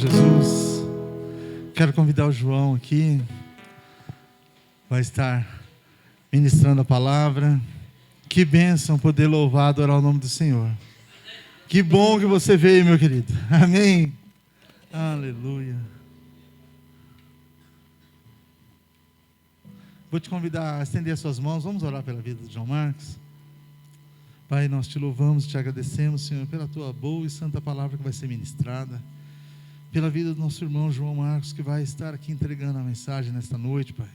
Jesus. Quero convidar o João aqui. Vai estar ministrando a palavra. Que bênção poder louvar, adorar o nome do Senhor. Que bom que você veio, meu querido. Amém. Aleluia. Vou te convidar a estender as suas mãos. Vamos orar pela vida de João Marcos. Pai, nós te louvamos, te agradecemos, Senhor, pela tua boa e santa palavra que vai ser ministrada, pela vida do nosso irmão João Marcos, que vai estar aqui entregando a mensagem nesta noite, Pai.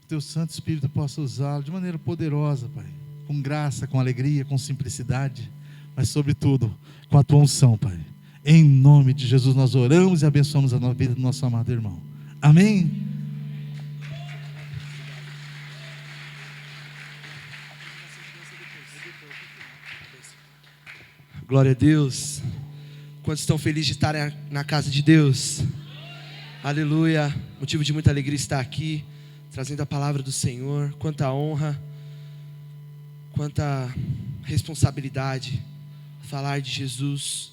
Que teu Santo Espírito possa usá-lo de maneira poderosa, Pai, com graça, com alegria, com simplicidade, mas sobretudo com a tua unção, Pai. Em nome de Jesus nós oramos e abençoamos a vida do nosso amado irmão. Amém? Glória a Deus. Quantos estão felizes de estarem na casa de Deus? Aleluia. Motivo de muita alegria estar aqui, trazendo a palavra do Senhor. Quanta honra, quanta responsabilidade. Falar de Jesus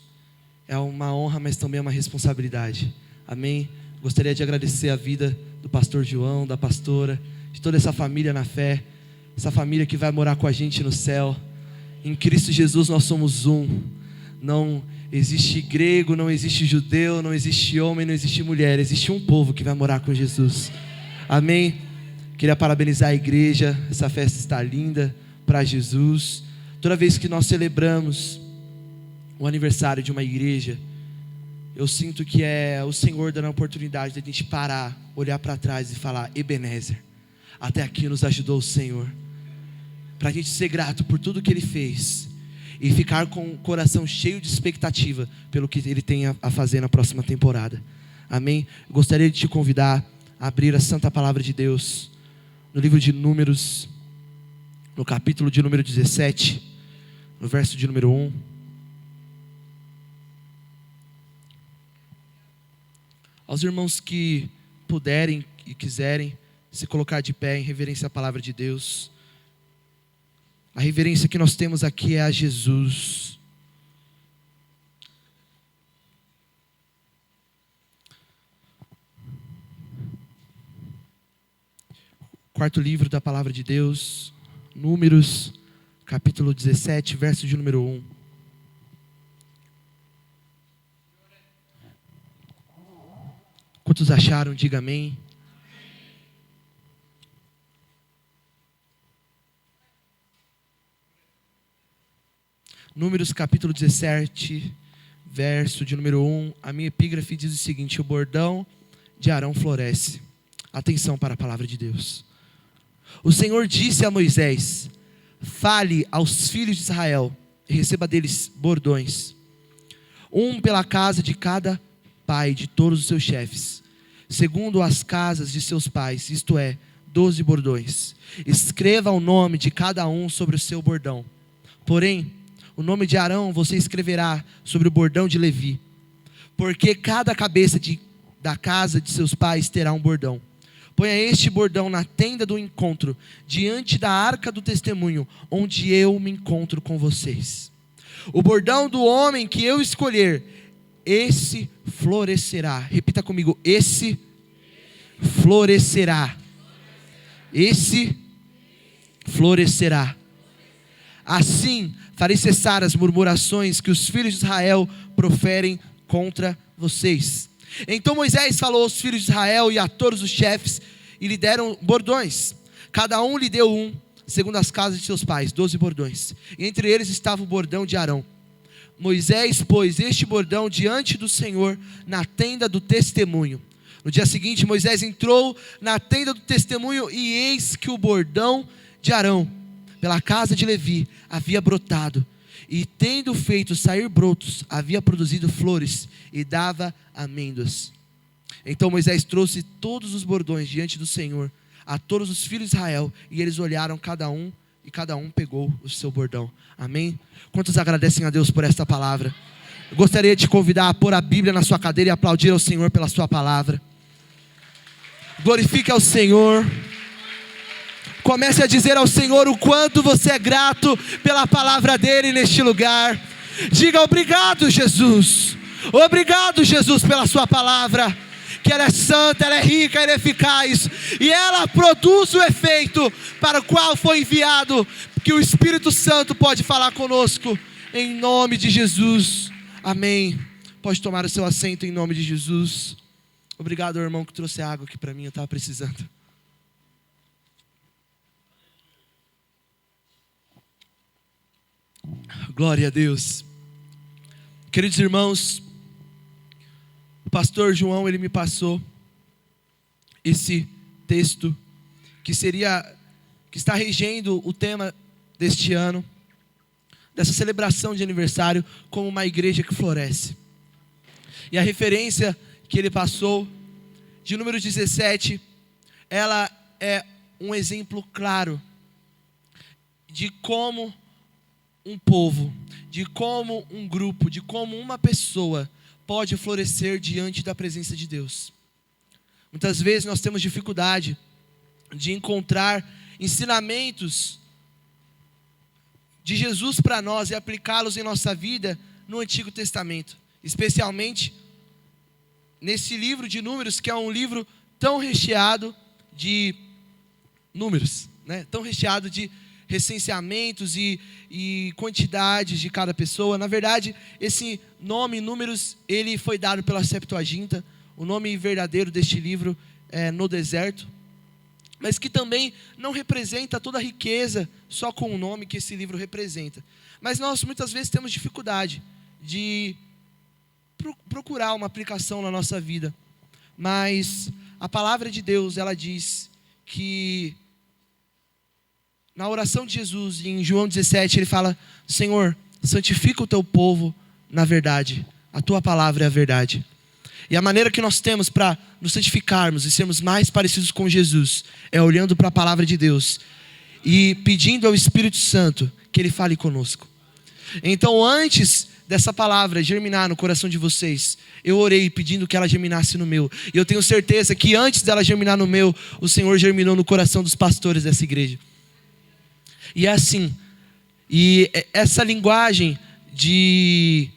é uma honra, mas também é uma responsabilidade. Amém? Gostaria de agradecer a vida do pastor João, da pastora, de toda essa família na fé, essa família que vai morar com a gente no céu. Em Cristo Jesus nós somos um. Não existe grego, não existe judeu, não existe homem, não existe mulher. Existe um povo que vai morar com Jesus. Amém? Queria parabenizar a igreja. Essa festa está linda para Jesus. Toda vez que nós celebramos o aniversário de uma igreja, eu sinto que é o Senhor dando a oportunidade de a gente parar, olhar para trás e falar: Ebenezer, até aqui nos ajudou o Senhor. Para a gente ser grato por tudo que Ele fez e ficar com o coração cheio de expectativa pelo que Ele tem a fazer na próxima temporada. Amém? Eu gostaria de te convidar a abrir a Santa Palavra de Deus no livro de Números, no capítulo de número 17, no verso de número 1. Aos irmãos que puderem e quiserem se colocar de pé em reverência à Palavra de Deus. A reverência que nós temos aqui é a Jesus. Quarto livro da Palavra de Deus, Números, capítulo 17, verso de número 1. Quantos acharam? Diga amém. Números capítulo 17, verso de número 1. A minha epígrafe diz o seguinte: o bordão de Arão floresce. Atenção para a palavra de Deus. O Senhor disse a Moisés: fale aos filhos de Israel e receba deles bordões, um pela casa de cada pai de todos os seus chefes, segundo as casas de seus pais, isto é, 12 bordões. Escreva o nome de cada um sobre o seu bordão. Porém, o nome de Arão você escreverá sobre o bordão de Levi, porque cada cabeça da casa de seus pais terá um bordão. Ponha este bordão na tenda do encontro, diante da arca do testemunho, onde eu me encontro com vocês. O bordão do homem que eu escolher, esse florescerá. Repita comigo: esse florescerá. Esse florescerá. Assim farei cessar as murmurações que os filhos de Israel proferem contra vocês. Então Moisés falou aos filhos de Israel e a todos os chefes, e lhe deram bordões. Cada um lhe deu um, segundo as casas de seus pais, 12 bordões. E entre eles estava o bordão de Arão. Moisés pôs este bordão diante do Senhor na tenda do testemunho. No dia seguinte Moisés entrou na tenda do testemunho, e eis que o bordão de Arão, pela casa de Levi, havia brotado, e tendo feito sair brotos, havia produzido flores, e dava amêndoas. Então Moisés trouxe todos os bordões diante do Senhor, a todos os filhos de Israel, e eles olharam cada um, e cada um pegou o seu bordão. Amém? Quantos agradecem a Deus por esta palavra? Eu gostaria de te convidar a pôr a Bíblia na sua cadeira e aplaudir ao Senhor pela sua palavra. Glorifique ao Senhor. Comece a dizer ao Senhor o quanto você é grato pela palavra dele neste lugar. Diga: obrigado, Jesus. Obrigado, Jesus, pela sua palavra, que ela é santa, ela é rica, ela é eficaz, e ela produz o efeito para o qual foi enviado, que o Espírito Santo pode falar conosco, em nome de Jesus, amém. Pode tomar o seu assento em nome de Jesus. Obrigado, irmão, que trouxe água aqui para mim, eu estava precisando. Glória a Deus. Queridos irmãos, o pastor João, ele me passou esse texto que está regendo o tema deste ano, dessa celebração de aniversário, como uma igreja que floresce. E a referência que ele passou, de número 17, ela é um exemplo claro de como um povo, de como um grupo, de como uma pessoa pode florescer diante da presença de Deus. Muitas vezes nós temos dificuldade de encontrar ensinamentos de Jesus para nós e aplicá-los em nossa vida no Antigo Testamento, especialmente nesse livro de Números, que é um livro tão recheado de números, né? Tão recheado de recenseamentos e quantidades de cada pessoa. Na verdade, esse nome Números, ele foi dado pela Septuaginta. O nome verdadeiro deste livro é No Deserto, mas que também não representa toda a riqueza só com o nome que esse livro representa. Mas nós muitas vezes temos dificuldade de procurar uma aplicação na nossa vida. Mas a palavra de Deus, ela diz que na oração de Jesus, em João 17, ele fala: Senhor, santifica o teu povo na verdade, a tua palavra é a verdade. E a maneira que nós temos para nos santificarmos e sermos mais parecidos com Jesus é olhando para a palavra de Deus e pedindo ao Espírito Santo que Ele fale conosco. Então, antes dessa palavra germinar no coração de vocês, eu orei pedindo que ela germinasse no meu. E eu tenho certeza que antes dela germinar no meu, o Senhor germinou no coração dos pastores dessa igreja. E é assim, e essa linguagem de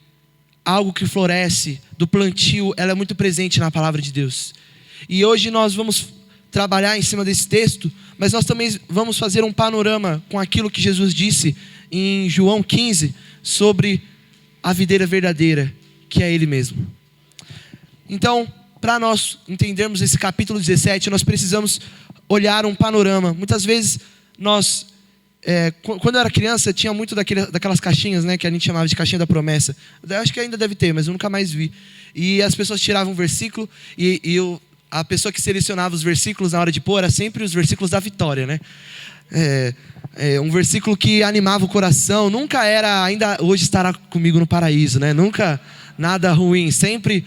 algo que floresce, do plantio, ela é muito presente na palavra de Deus. E hoje nós vamos trabalhar em cima desse texto, mas nós também vamos fazer um panorama com aquilo que Jesus disse em João 15, sobre a videira verdadeira, que é Ele mesmo. Então, para nós entendermos esse capítulo 17, nós precisamos olhar um panorama. Muitas vezes nós... quando eu era criança, tinha muito daquelas caixinhas, né, que a gente chamava de caixinha da promessa. Eu acho que ainda deve ter, mas eu nunca mais vi. E as pessoas tiravam um versículo a pessoa que selecionava os versículos na hora de pôr era sempre os versículos da vitória, né? Um versículo que animava o coração. Nunca era, ainda hoje estará comigo no paraíso, né? Nunca nada ruim. Sempre,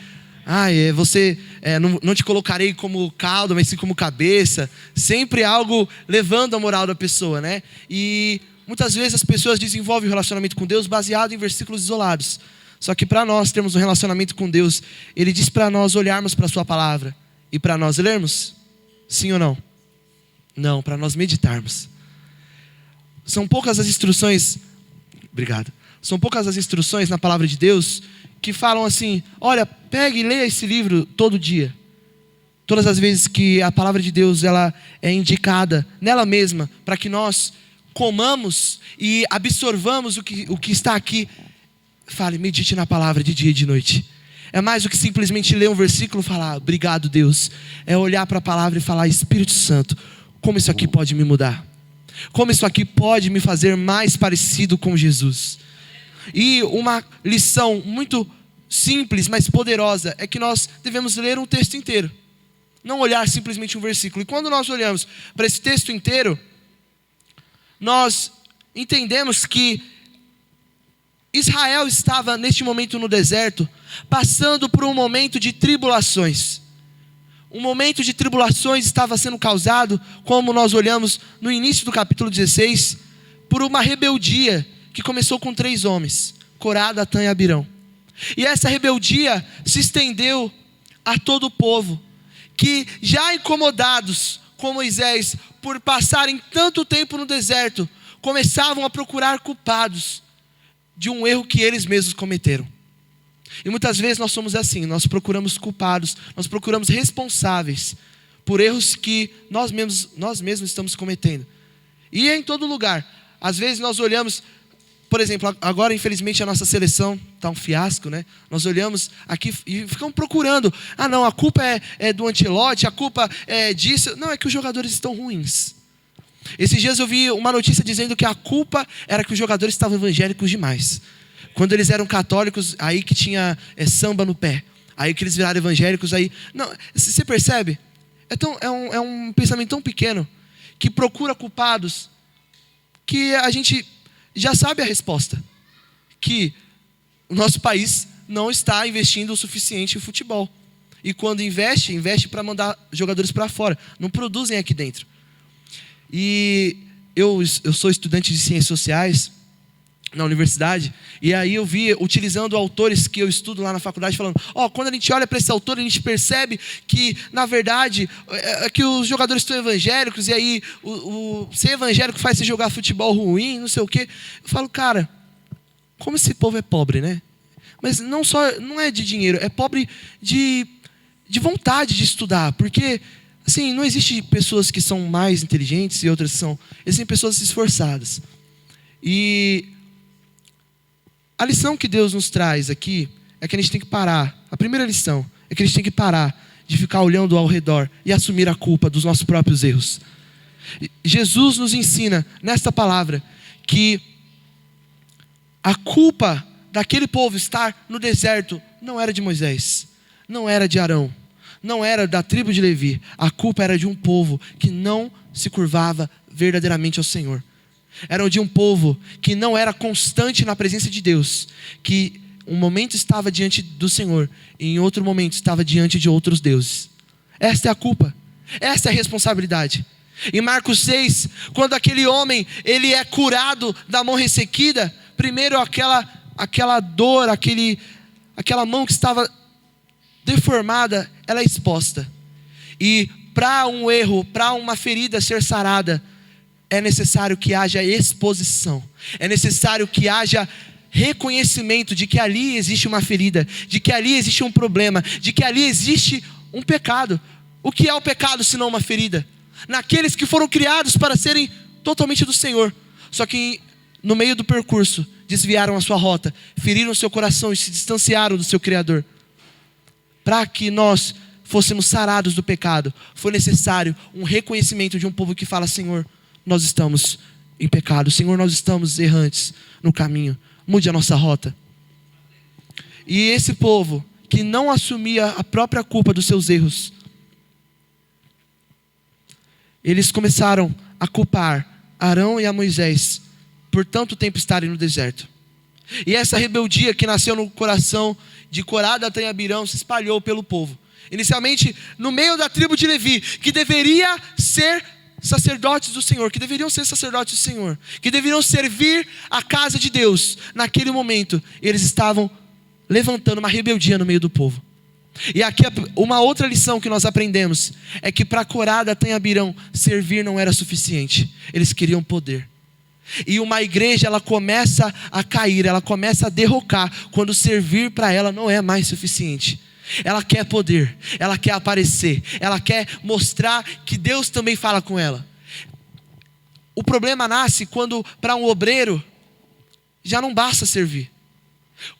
não te colocarei como cauda, mas sim como cabeça. Sempre algo levando a moral da pessoa, né? E muitas vezes as pessoas desenvolvem o relacionamento com Deus baseado em versículos isolados. Só que para nós termos um relacionamento com Deus, Ele diz para nós olharmos para a sua palavra. E para nós lermos? Sim ou não? Não, para nós meditarmos. São poucas as instruções... Obrigado. São poucas as instruções na palavra de Deus que falam assim: olha, pegue e leia esse livro todo dia. Todas as vezes que a palavra de Deus ela é indicada nela mesma, para que nós comamos e absorvamos o que está aqui, fale, medite na palavra de dia e de noite. É mais do que simplesmente ler um versículo e falar, obrigado Deus. É olhar para a palavra e falar, Espírito Santo, como isso aqui pode me mudar? Como isso aqui pode me fazer mais parecido com Jesus? E uma lição muito simples, mas poderosa, é que nós devemos ler um texto inteiro. Não olhar simplesmente um versículo. E quando nós olhamos para esse texto inteiro, nós entendemos que Israel estava neste momento no deserto, passando por um momento de tribulações. Um momento de tribulações estava sendo causado, como nós olhamos no início do capítulo 16, por uma rebeldia que começou com 3 homens, Corá, Datã e Abirão. E essa rebeldia se estendeu a todo o povo, que já incomodados com Moisés por passarem tanto tempo no deserto, começavam a procurar culpados de um erro que eles mesmos cometeram. E muitas vezes nós somos assim, nós procuramos culpados, nós procuramos responsáveis por erros que nós mesmos estamos cometendo. E é em todo lugar. Às vezes nós olhamos, por exemplo, agora infelizmente a nossa seleção está um fiasco, né? Nós olhamos aqui e ficamos procurando. Ah não, a culpa é do Ancelotti, a culpa é disso. Não, é que os jogadores estão ruins. Esses dias eu vi uma notícia dizendo que a culpa era que os jogadores estavam evangélicos demais. Quando eles eram católicos, aí que tinha samba no pé. Aí que eles viraram evangélicos, aí... Não, você percebe? É um pensamento tão pequeno que procura culpados que a gente já sabe a resposta. Que o nosso país não está investindo o suficiente em futebol. E quando investe para mandar jogadores para fora. Não produzem aqui dentro. E eu sou estudante de ciências sociais na universidade, e aí eu vi, utilizando autores que eu estudo lá na faculdade, falando, quando a gente olha para esse autor, a gente percebe que, na verdade, que os jogadores estão evangélicos, e aí o ser evangélico faz você jogar futebol ruim, não sei o quê. Eu falo, cara, como esse povo é pobre, né? Mas não é de dinheiro, é pobre de vontade de estudar, porque, assim, não existe pessoas que são mais inteligentes e outras são, existem pessoas esforçadas. E a lição que Deus nos traz aqui é que a gente tem que parar. A primeira lição é que a gente tem que parar de ficar olhando ao redor e assumir a culpa dos nossos próprios erros. Jesus nos ensina nesta palavra que a culpa daquele povo estar no deserto não era de Moisés, não era de Arão, não era da tribo de Levi. A culpa era de um povo que não se curvava verdadeiramente ao Senhor. Era de um povo que não era constante na presença de Deus, que um momento estava diante do Senhor e em outro momento estava diante de outros deuses. Esta é a culpa, esta é a responsabilidade. Em Marcos 6, quando aquele homem ele é curado da mão ressequida, primeiro aquela dor, aquela mão que estava deformada, ela é exposta. E para um erro, para uma ferida ser sarada, é necessário que haja exposição. É necessário que haja reconhecimento de que ali existe uma ferida, de que ali existe um problema, de que ali existe um pecado. O que é o pecado senão uma ferida? Naqueles que foram criados para serem totalmente do Senhor, só que no meio do percurso desviaram a sua rota, feriram o seu coração e se distanciaram do seu Criador. Para que nós fôssemos sarados do pecado, foi necessário um reconhecimento de um povo que fala: Senhor, nós estamos em pecado, Senhor, nós estamos errantes no caminho, mude a nossa rota. E esse povo que não assumia a própria culpa dos seus erros, eles começaram a culpar Arão e a Moisés por tanto tempo estarem no deserto. E essa rebeldia que nasceu no coração de Corá, Datã e Abirão se espalhou pelo povo. Inicialmente no meio da tribo de Levi, que deveria ser sacerdotes do Senhor, que deveriam ser sacerdotes do Senhor, que deveriam servir a casa de Deus. Naquele momento eles estavam levantando uma rebeldia no meio do povo. E aqui uma outra lição que nós aprendemos é que para Corá, Datã e Abirão servir não era suficiente, eles queriam poder. E uma igreja, ela começa a cair, ela começa a derrocar quando servir para ela não é mais suficiente. Ela quer poder, ela quer aparecer, ela quer mostrar que Deus também fala com ela. O problema nasce quando para um obreiro já não basta servir.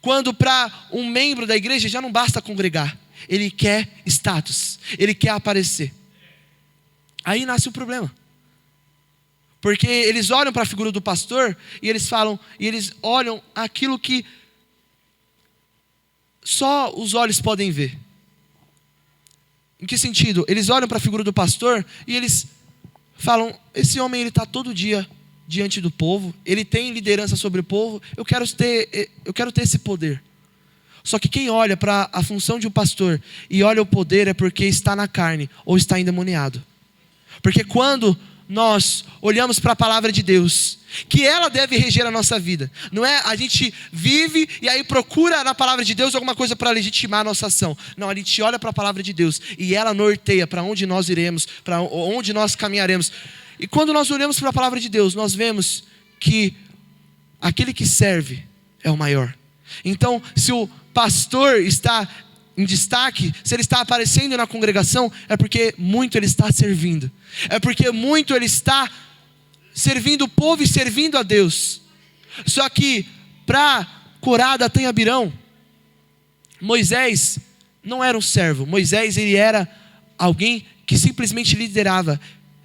Quando para um membro da igreja já não basta congregar. Ele quer status, ele quer aparecer. Aí nasce o problema. Porque eles olham para a figura do pastor e eles falam, e eles olham aquilo que só os olhos podem ver. Em que sentido? Eles olham para a figura do pastor e eles falam: esse homem ele está todo dia diante do povo, ele tem liderança sobre o povo, eu quero ter esse poder. Só que quem olha para a função de um pastor e olha o poder é porque está na carne ou está endemoniado. Porque quando nós olhamos para a palavra de Deus, que ela deve reger a nossa vida, não é a gente vive e aí procura na palavra de Deus alguma coisa para legitimar a nossa ação. Não, a gente olha para a palavra de Deus e ela norteia para onde nós iremos, para onde nós caminharemos. E quando nós olhamos para a palavra de Deus, nós vemos que aquele que serve é o maior. Então, se pastor está em destaque, se ele está aparecendo na congregação, é porque muito ele está servindo. É porque muito ele está servindo o povo e servindo a Deus. Só que para curar Datã e Abirão, Moisés não era um servo. Moisés, ele era alguém que simplesmente liderava.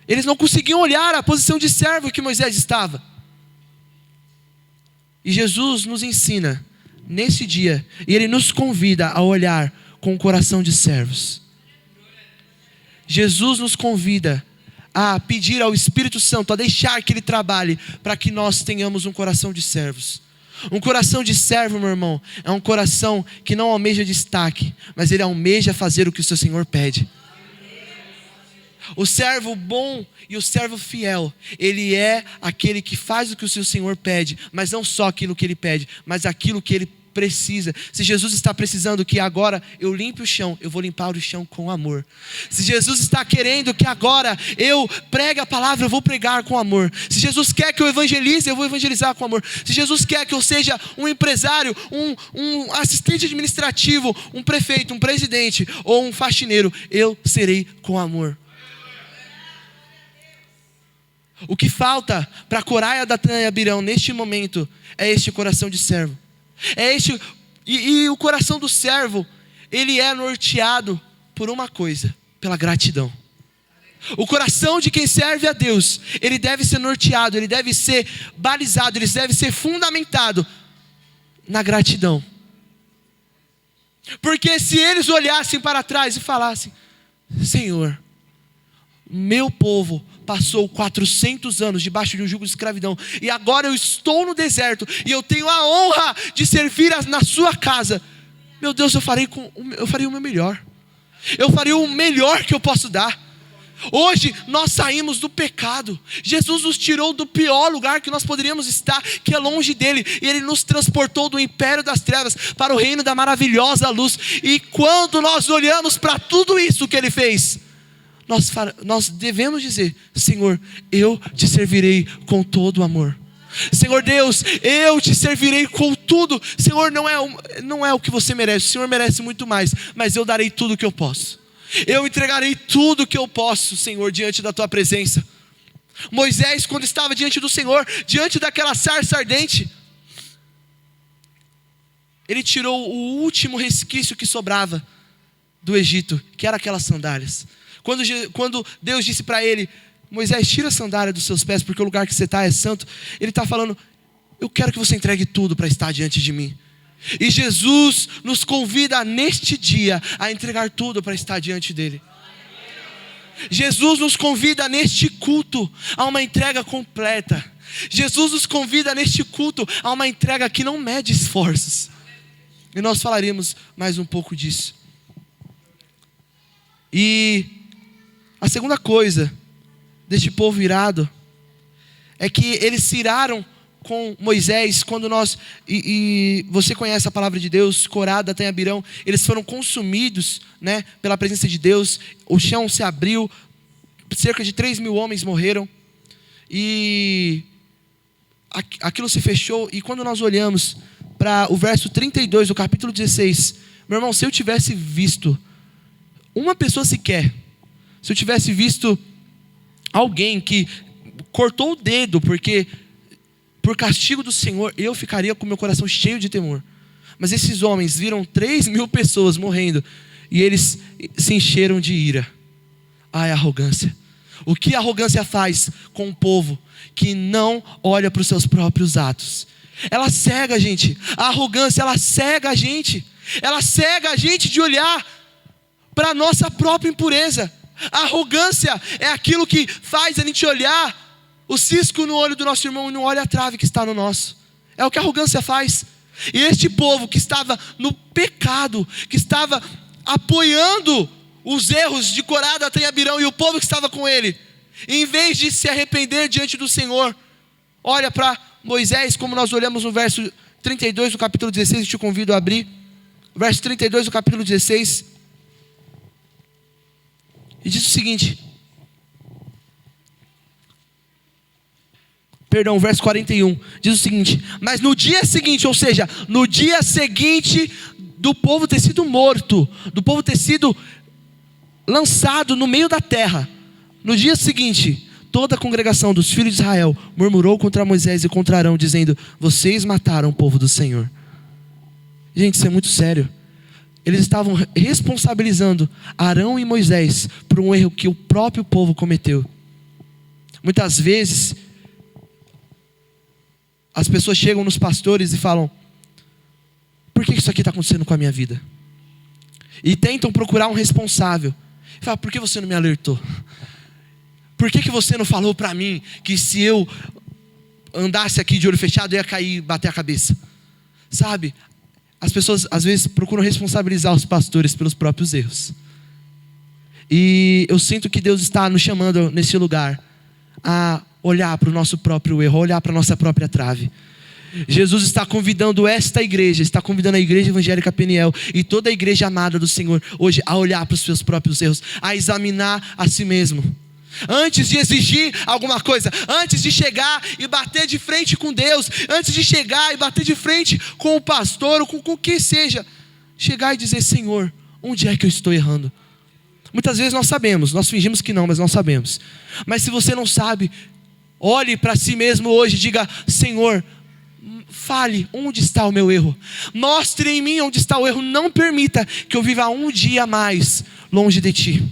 Eles não conseguiam olhar a posição de servo que Moisés estava. E Jesus nos ensina nesse dia, e Ele nos convida a olhar com o coração de servos. Jesus nos convida a pedir ao Espírito Santo, a deixar que Ele trabalhe, para que nós tenhamos um coração de servos. Um coração de servo, meu irmão, é um coração que não almeja destaque, mas ele almeja fazer o que o seu Senhor pede. O servo bom e o servo fiel, ele é aquele que faz o que o seu Senhor pede, mas não só aquilo que ele pede, mas aquilo que ele precisa. Se Jesus está precisando que agora eu limpe o chão, eu vou limpar o chão com amor. Se Jesus está querendo que agora eu pregue a palavra, eu vou pregar com amor. Se Jesus quer que eu evangelize, eu vou evangelizar com amor. Se Jesus quer que eu seja um empresário, um assistente administrativo, um prefeito, um presidente ou um faxineiro, eu serei com amor. O que falta para Coraia, Datã e Abirão neste momento é este coração de servo. É este, e o coração do servo, ele é norteado por uma coisa, pela gratidão. O coração de quem serve a Deus, ele deve ser norteado, ele deve ser balizado, ele deve ser fundamentado na gratidão. Porque se eles olhassem para trás e falassem: Senhor, meu povo passou 400 anos debaixo de um jugo de escravidão, e agora eu estou no deserto, e eu tenho a honra de servir na sua casa. Meu Deus, eu faria o meu melhor. Eu faria o melhor que eu posso dar. Hoje nós saímos do pecado. Jesus nos tirou do pior lugar que nós poderíamos estar, que é longe dele, e ele nos transportou do império das trevas para o reino da maravilhosa luz. E quando nós olhamos para tudo isso que ele fez, nós devemos dizer: Senhor, eu te servirei com todo o amor. Senhor Deus, eu te servirei com tudo. Senhor, não é o que você merece, o Senhor merece muito mais, mas eu darei tudo o que eu posso. Eu entregarei tudo o que eu posso, Senhor, diante da tua presença. Moisés, quando estava diante do Senhor, diante daquela sarça ardente, ele tirou o último resquício que sobrava do Egito, que era aquelas sandálias. Quando Deus disse para ele: Moisés, tira a sandália dos seus pés, porque o lugar que você está é santo. Ele está falando: eu quero que você entregue tudo para estar diante de mim. E Jesus nos convida neste dia a entregar tudo para estar diante dele. Jesus nos convida neste culto a uma entrega completa. Jesus nos convida neste culto a uma entrega que não mede esforços. E nós falaremos mais um pouco disso. E a segunda coisa deste povo irado é que eles se iraram com Moisés quando e você conhece a palavra de Deus, Corá, Datã e Abirão, eles foram consumidos, né, pela presença de Deus. O chão se abriu, cerca de 3.000 homens morreram, e aquilo se fechou. E quando nós olhamos para o verso 32 do capítulo 16, meu irmão, se eu tivesse visto uma pessoa sequer, se eu tivesse visto alguém que cortou o dedo porque por castigo do Senhor, eu ficaria com meu coração cheio de temor. Mas esses homens viram 3.000 pessoas morrendo, e eles se encheram de ira. Ai, arrogância. O que a arrogância faz com um povo que não olha para os seus próprios atos? Ela cega a gente. A arrogância, ela cega a gente. Ela cega a gente de olhar para a nossa própria impureza. A arrogância é aquilo que faz a gente olhar o cisco no olho do nosso irmão e não olha a trave que está no nosso. É o que a arrogância faz. E este povo que estava no pecado, que estava apoiando os erros de Corá, Datã e Abirão, e o povo que estava com ele, em vez de se arrepender diante do Senhor, olha para Moisés, como nós olhamos no verso 32 do capítulo 16, eu te convido a abrir, verso 32 do capítulo 16, e diz o seguinte, verso 41, diz o seguinte: mas no dia seguinte, ou seja, no dia seguinte do povo ter sido morto, do povo ter sido lançado no meio da terra, no dia seguinte, toda a congregação dos filhos de Israel murmurou contra Moisés e contra Arão, dizendo: vocês mataram o povo do Senhor. Gente, isso é muito sério. Eles estavam responsabilizando Arão e Moisés por um erro que o próprio povo cometeu. Muitas vezes as pessoas chegam nos pastores e falam: por que isso aqui está acontecendo com a minha vida? E tentam procurar um responsável. E falam: por que você não me alertou? Por que você não falou para mim que se eu andasse aqui de olho fechado eu ia cair e bater a cabeça? Sabe? As pessoas às vezes procuram responsabilizar os pastores pelos próprios erros. E eu sinto que Deus está nos chamando nesse lugar a olhar para o nosso próprio erro, a olhar para a nossa própria trave. Jesus está convidando esta igreja, está convidando a igreja evangélica Peniel e toda a igreja amada do Senhor hoje a olhar para os seus próprios erros, a examinar a si mesmo. Antes de exigir alguma coisa, antes de chegar e bater de frente com Deus, antes de chegar e bater de frente com o pastor ou com quem seja, chegar e dizer: Senhor, onde é que eu estou errando? Muitas vezes nós sabemos, nós fingimos que não, mas nós sabemos. Mas se você não sabe, olhe para si mesmo hoje e diga: Senhor, fale onde está o meu erro, mostre em mim onde está o erro, não permita que eu viva um dia a mais longe de Ti.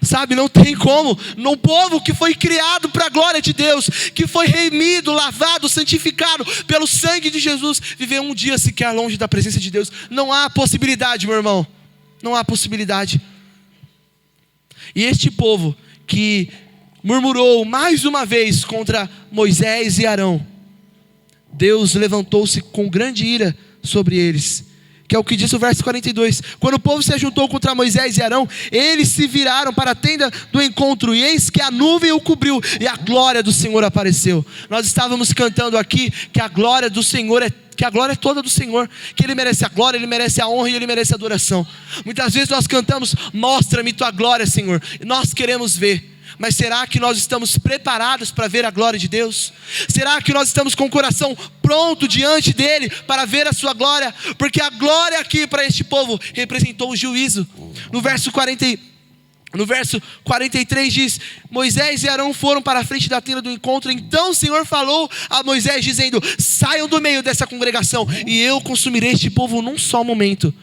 Sabe, não tem como, no povo que foi criado para a glória de Deus, que foi remido, lavado, santificado pelo sangue de Jesus, viver um dia sequer longe da presença de Deus. Não há possibilidade, meu irmão, não há possibilidade. E este povo que murmurou mais uma vez contra Moisés e Arão, Deus levantou-se com grande ira sobre eles, que é o que diz o verso 42. Quando o povo se ajuntou contra Moisés e Arão, eles se viraram para a tenda do encontro, e eis que a nuvem o cobriu, e a glória do Senhor apareceu. Nós estávamos cantando aqui que a glória do Senhor que a glória é toda do Senhor, que Ele merece a glória, Ele merece a honra e Ele merece a adoração. Muitas vezes nós cantamos: mostra-me tua glória, Senhor, e nós queremos ver. Mas será que nós estamos preparados para ver a glória de Deus? Será que nós estamos com o coração pronto diante dEle para ver a sua glória? Porque a glória aqui para este povo representou o juízo. No verso 43 diz: Moisés e Arão foram para a frente da tenda do encontro. Então o Senhor falou a Moisés dizendo: saiam do meio dessa congregação e eu consumirei este povo num só momento.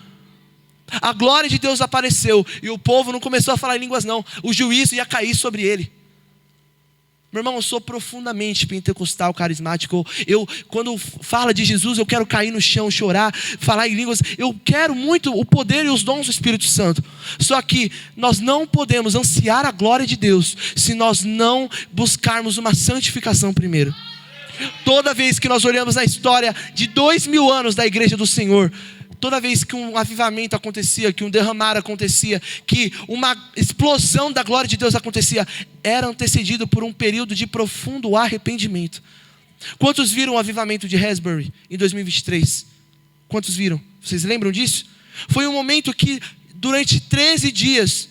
A glória de Deus apareceu e o povo não começou a falar em línguas não. O juízo ia cair sobre ele. Meu irmão, eu sou profundamente pentecostal, carismático. Quando fala de Jesus, eu quero cair no chão, chorar, falar em línguas. Eu quero muito o poder e os dons do Espírito Santo. Só que nós não podemos ansiar a glória de Deus se nós não buscarmos uma santificação primeiro. Toda vez que nós olhamos a história de 2000 anos da igreja do Senhor, toda vez que um avivamento acontecia, que um derramar acontecia, que uma explosão da glória de Deus acontecia, era antecedido por um período de profundo arrependimento. Quantos viram o avivamento de Asbury em 2023? Quantos viram? Vocês lembram disso? Foi um momento que durante 13 dias,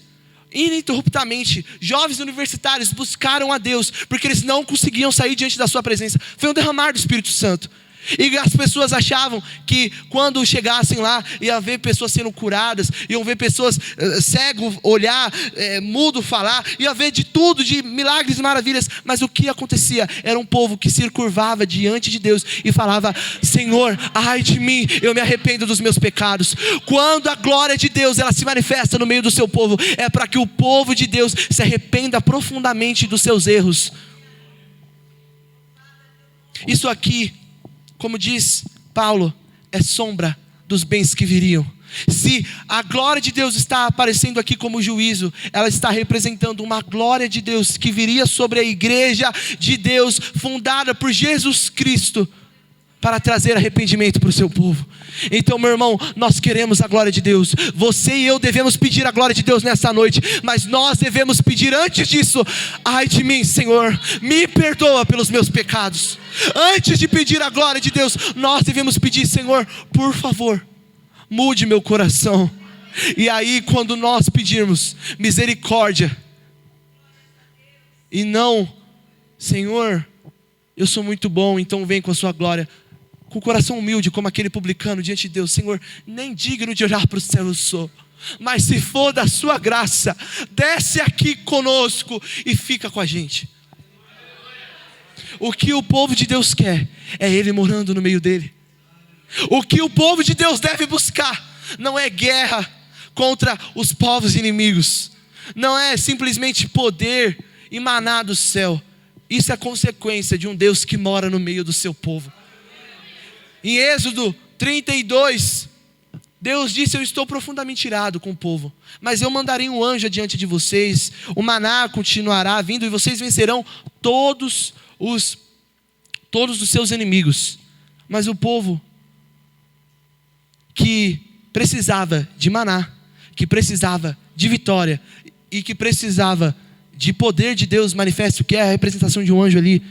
ininterruptamente, jovens universitários buscaram a Deus, porque eles não conseguiam sair diante da sua presença. Foi um derramar do Espírito Santo. E as pessoas achavam que quando chegassem lá, ia ver pessoas sendo curadas, iam ver pessoas cego olhar, mudo falar, ia ver de tudo, de milagres e maravilhas. Mas o que acontecia? Era um povo que se curvava diante de Deus e falava: Senhor, ai de mim, eu me arrependo dos meus pecados. Quando a glória de Deus ela se manifesta no meio do seu povo, é para que o povo de Deus se arrependa profundamente dos seus erros. Isso aqui, como diz Paulo, é sombra dos bens que viriam. Se a glória de Deus está aparecendo aqui como juízo, ela está representando uma glória de Deus que viria sobre a igreja de Deus, fundada por Jesus Cristo, para trazer arrependimento para o seu povo. Então, meu irmão, nós queremos a glória de Deus. Você e eu devemos pedir a glória de Deus nessa noite, mas nós devemos pedir antes disso: ai de mim, Senhor, me perdoa pelos meus pecados. Antes de pedir a glória de Deus, nós devemos pedir: Senhor, por favor, mude meu coração. E aí, quando nós pedirmos misericórdia, e não: Senhor, eu sou muito bom, então vem com a sua glória. com o coração humilde, como aquele publicano diante de Deus: Senhor, nem digno de olhar para o céu eu sou, mas se for da sua graça, desce aqui conosco e fica com a gente. O que o povo de Deus quer é Ele morando no meio dele. O que o povo de Deus deve buscar não é guerra contra os povos inimigos, não é simplesmente poder e maná do céu. Isso é consequência de um Deus que mora no meio do seu povo. Em Êxodo 32, Deus disse: eu estou profundamente irado com o povo, mas eu mandarei um anjo adiante de vocês, o maná continuará vindo e vocês vencerão todos os seus inimigos. Mas o povo que precisava de maná, que precisava de vitória e que precisava de poder de Deus manifesto, que é a representação de um anjo ali,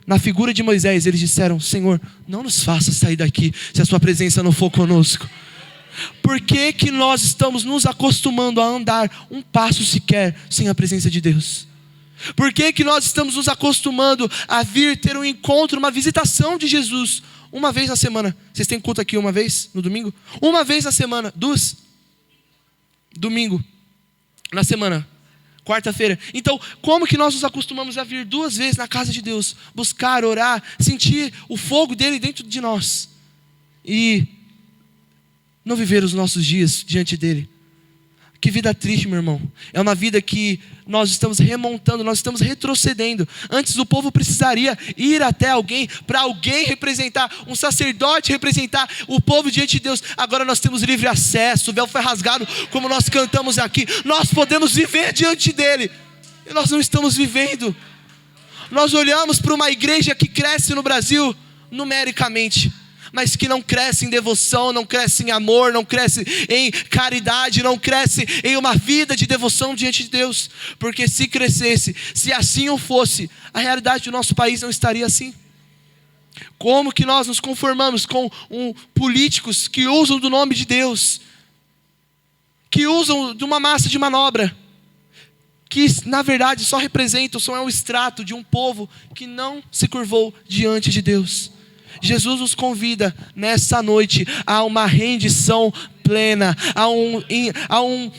na figura de Moisés, eles disseram: Senhor, não nos faça sair daqui se a sua presença não for conosco. Por que que nós estamos nos acostumando a andar um passo sequer sem a presença de Deus? Por que que nós estamos nos acostumando a vir ter um encontro, uma visitação de Jesus uma vez na semana? Vocês têm culto aqui uma vez no domingo? Uma vez na semana, duas? Domingo na semana, quarta-feira. Então, como que nós nos acostumamos a vir 2 vezes na casa de Deus, buscar, orar, sentir o fogo dele dentro de nós e não viver os nossos dias diante dele? Que vida triste, meu irmão. É uma vida que nós estamos remontando, nós estamos retrocedendo. Antes o povo precisaria ir até alguém, para alguém representar, um sacerdote representar o povo diante de Deus. Agora nós temos livre acesso, o véu foi rasgado, como nós cantamos aqui. Nós podemos viver diante dele, e nós não estamos vivendo. Nós olhamos para uma igreja que cresce no Brasil numericamente, mas que não cresce em devoção, não cresce em amor, não cresce em caridade, não cresce em uma vida de devoção diante de Deus. Porque se crescesse, se assim o fosse, a realidade do nosso país não estaria assim. Como que nós nos conformamos com políticos que usam do nome de Deus, que usam de uma massa de manobra, que na verdade só representam, só é um extrato de um povo que não se curvou diante de Deus? Jesus nos convida nessa noite a uma rendição plena, a um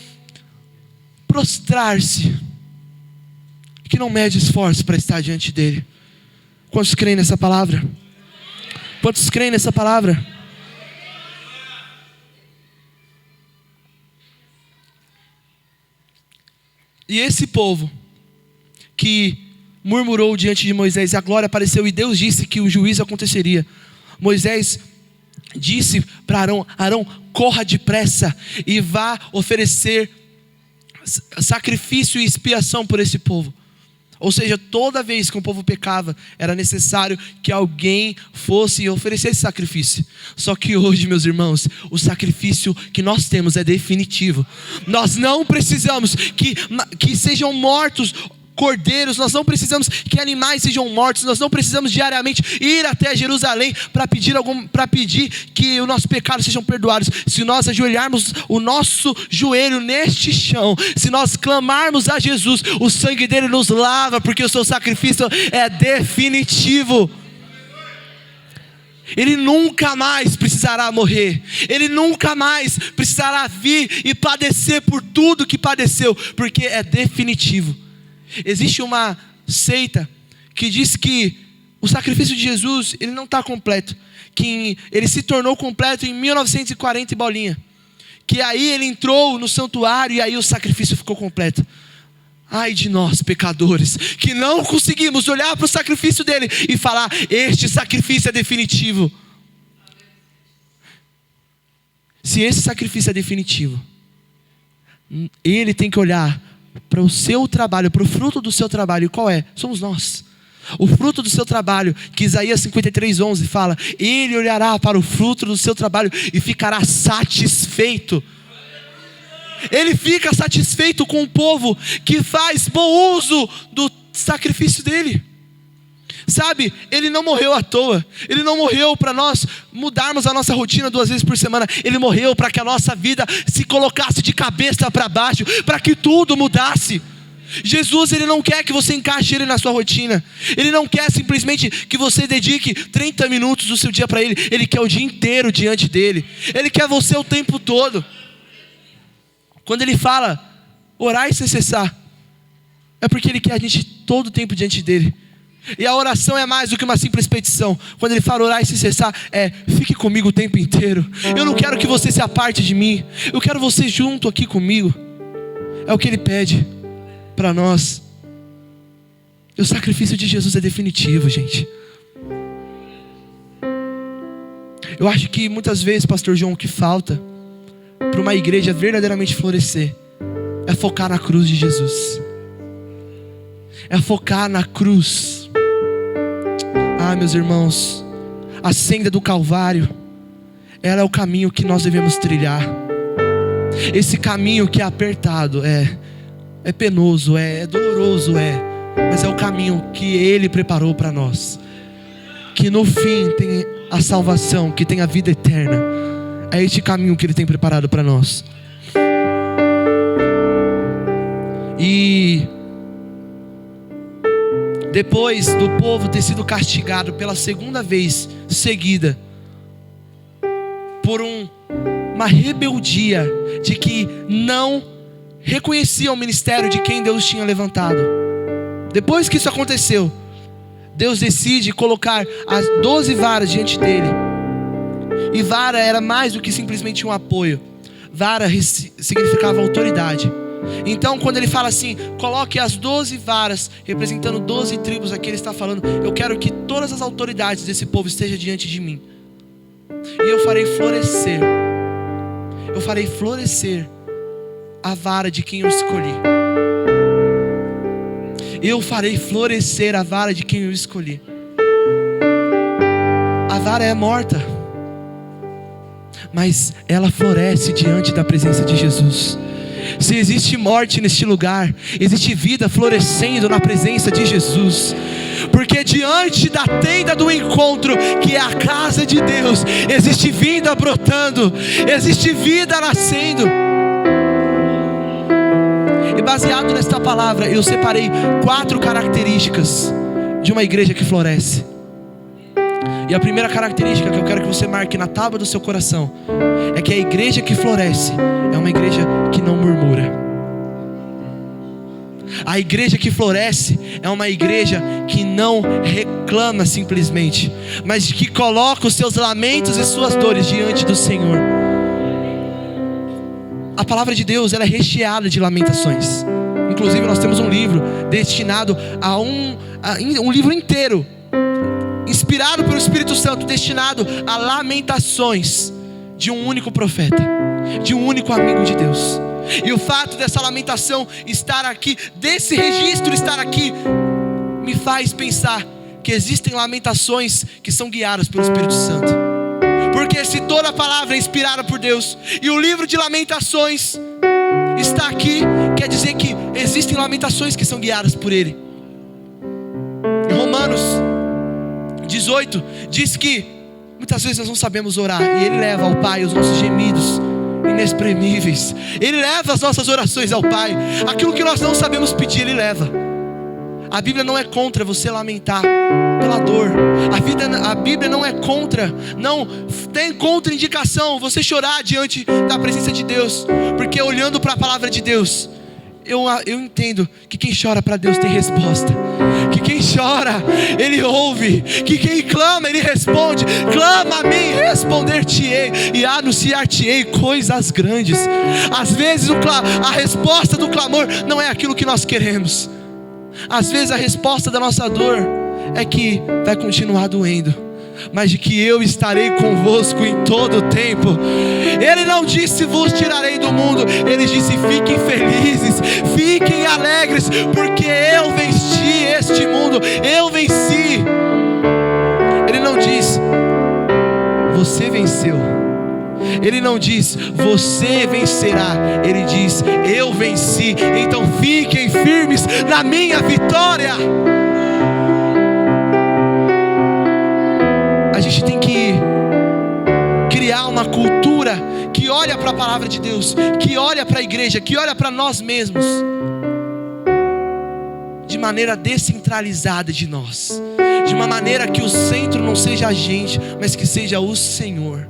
prostrar-se, que não mede esforço para estar diante dele. Quantos creem nessa palavra? Quantos creem nessa palavra? E esse povo que murmurou diante de Moisés, e a glória apareceu, e Deus disse que o juízo aconteceria. Moisés disse para Arão: Arão, corra depressa e vá oferecer sacrifício e expiação por esse povo. Ou seja, toda vez que o povo pecava, era necessário que alguém fosse e oferecesse sacrifício. Só que hoje, meus irmãos, o sacrifício que nós temos é definitivo. Nós não precisamos que sejam mortos cordeiros, nós não precisamos que animais sejam mortos, nós não precisamos diariamente ir até Jerusalém para pedir que os nossos pecados sejam perdoados. Se nós ajoelharmos o nosso joelho neste chão, se nós clamarmos a Jesus, o sangue dele nos lava, porque o seu sacrifício é definitivo. Ele nunca mais precisará morrer, ele nunca mais precisará vir e padecer por tudo que padeceu, porque é definitivo. Existe uma seita que diz que o sacrifício de Jesus, ele não está completo, que ele se tornou completo em 1940 e bolinha, que aí ele entrou no santuário e aí o sacrifício ficou completo. Ai de nós pecadores, que não conseguimos olhar para o sacrifício dele e falar: este sacrifício é definitivo. Se esse sacrifício é definitivo, ele tem que olhar para o seu trabalho, para o fruto do seu trabalho. E qual é? Somos nós. O fruto do seu trabalho, que Isaías 53:11 fala: ele olhará para o fruto do seu trabalho e ficará satisfeito. Ele fica satisfeito com o povo que faz bom uso do sacrifício dele. Sabe, ele não morreu à toa. Ele não morreu para nós mudarmos a nossa rotina 2 vezes por semana. Ele morreu para que a nossa vida se colocasse de cabeça para baixo, para que tudo mudasse. Jesus, Ele não quer que você encaixe Ele na sua rotina. Ele não quer simplesmente que você dedique 30 minutos do seu dia para Ele. Ele quer o dia inteiro diante dEle. Ele quer você o tempo todo. Quando Ele fala, orar sem cessar, é porque Ele quer a gente todo o tempo diante dEle. E a oração é mais do que uma simples petição. Quando Ele fala orar e sem cessar, fique comigo o tempo inteiro. Eu não quero que você se aparte de mim. Eu quero você junto aqui comigo. É o que Ele pede para nós. E o sacrifício de Jesus é definitivo, gente. Eu acho que muitas vezes, pastor João, o que falta para uma igreja verdadeiramente florescer é focar na cruz de Jesus. É focar na cruz. Meus irmãos, a senda do Calvário, ela é o caminho que nós devemos trilhar. Esse caminho que é apertado, é penoso, é doloroso, mas é o caminho que Ele preparou para nós, que no fim tem a salvação, que tem a vida eterna. É este caminho que Ele tem preparado para nós. E depois do povo ter sido castigado pela segunda vez seguida por uma rebeldia de que não reconhecia o ministério de quem Deus tinha levantado, depois que isso aconteceu, Deus decide colocar as 12 varas diante dele. E vara era mais do que simplesmente um apoio. Vara significava autoridade. Então quando ele fala assim, coloque as 12 varas representando 12 tribos, aqui ele está falando, eu quero que todas as autoridades desse povo estejam diante de mim. E eu farei florescer a vara de quem eu escolhi. Eu farei florescer a vara de quem eu escolhi. A vara é morta, mas ela floresce diante da presença de Jesus. Se existe morte neste lugar, existe vida florescendo na presença de Jesus. Porque diante da tenda do encontro, que é a casa de Deus, existe vida brotando, existe vida nascendo. E baseado nesta palavra, eu separei 4 características de uma igreja que floresce. E a primeira característica que eu quero que você marque na tábua do seu coração é que a igreja que floresce é uma igreja que não murmura. A igreja que floresce é uma igreja que não reclama simplesmente, mas que coloca os seus lamentos e suas dores diante do Senhor. A palavra de Deus, ela é recheada de lamentações. Inclusive nós temos um livro destinado a um livro inteiro, inspirado pelo Espírito Santo, destinado a lamentações de um único profeta, de um único amigo de Deus. E o fato dessa lamentação estar aqui, desse registro estar aqui, me faz pensar que existem lamentações que são guiadas pelo Espírito Santo. Porque se toda a palavra é inspirada por Deus e o livro de lamentações está aqui, quer dizer que existem lamentações que são guiadas por Ele. Em Romanos 18 diz que muitas vezes nós não sabemos orar, e Ele leva ao Pai os nossos gemidos inexprimíveis. Ele leva as nossas orações ao Pai. Aquilo que nós não sabemos pedir, Ele leva. A Bíblia não é contra você lamentar pela dor. A Bíblia não é contra, não tem contraindicação você chorar diante da presença de Deus. Porque olhando para a palavra de Deus, eu entendo que quem chora para Deus tem resposta. Que quem chora, Ele ouve. Que quem clama, Ele responde. Clama a mim, responder-te-ei e anunciar-te-ei coisas grandes. Às vezes a resposta do clamor não é aquilo que nós queremos. Às vezes a resposta da nossa dor é que vai continuar doendo, mas de que eu estarei convosco em todo o tempo. Ele não disse vos tirarei do mundo, Ele disse fiquem felizes, fiquem alegres, porque eu venci este mundo, eu venci. Ele não diz você venceu, Ele não diz você vencerá, Ele diz eu venci, então fiquem firmes na minha vitória. A gente tem que criar uma cultura que olha para a palavra de Deus, que olha para a igreja, que olha para nós mesmos de maneira descentralizada de nós, de uma maneira que o centro não seja a gente, mas que seja o Senhor.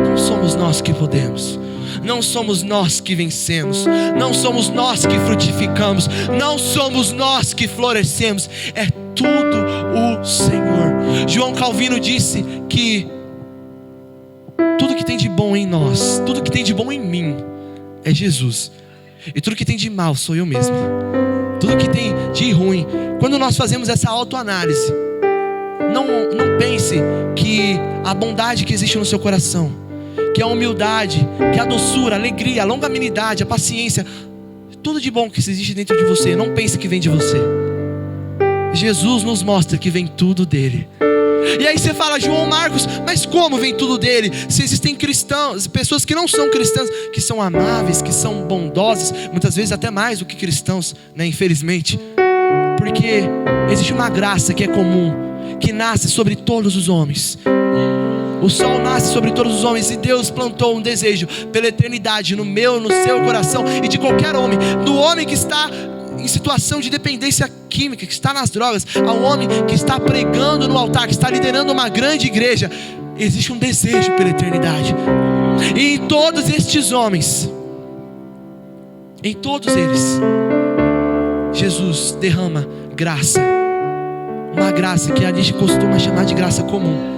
Não somos nós que podemos, não somos nós que vencemos, não somos nós que frutificamos, não somos nós que florescemos, é tudo o Senhor. João Calvino disse que tudo que tem de bom em nós, tudo que tem de bom em mim é Jesus, e tudo que tem de mal sou eu mesmo. Tudo que tem de ruim, quando nós fazemos essa autoanálise, não pense que a bondade que existe no seu coração, que a humildade, que a doçura, a alegria, a longanimidade, a paciência, tudo de bom que existe dentro de você, não pense que vem de você. Jesus nos mostra que vem tudo dele. E aí você fala, João Marcos, mas como vem tudo dele? Se existem cristãos, pessoas que não são cristãs, que são amáveis, que são bondosas, muitas vezes até mais do que cristãos, né? Infelizmente. Porque existe uma graça que é comum, que nasce sobre todos os homens. O sol nasce sobre todos os homens, e Deus plantou um desejo pela eternidade no meu, no seu coração e de qualquer homem, do homem que está em situação de dependência química, que está nas drogas, ao homem que está pregando no altar, que está liderando uma grande igreja. Existe um desejo pela eternidade, e em todos estes homens, em todos eles, Jesus derrama graça, uma graça que a gente costuma chamar de graça comum.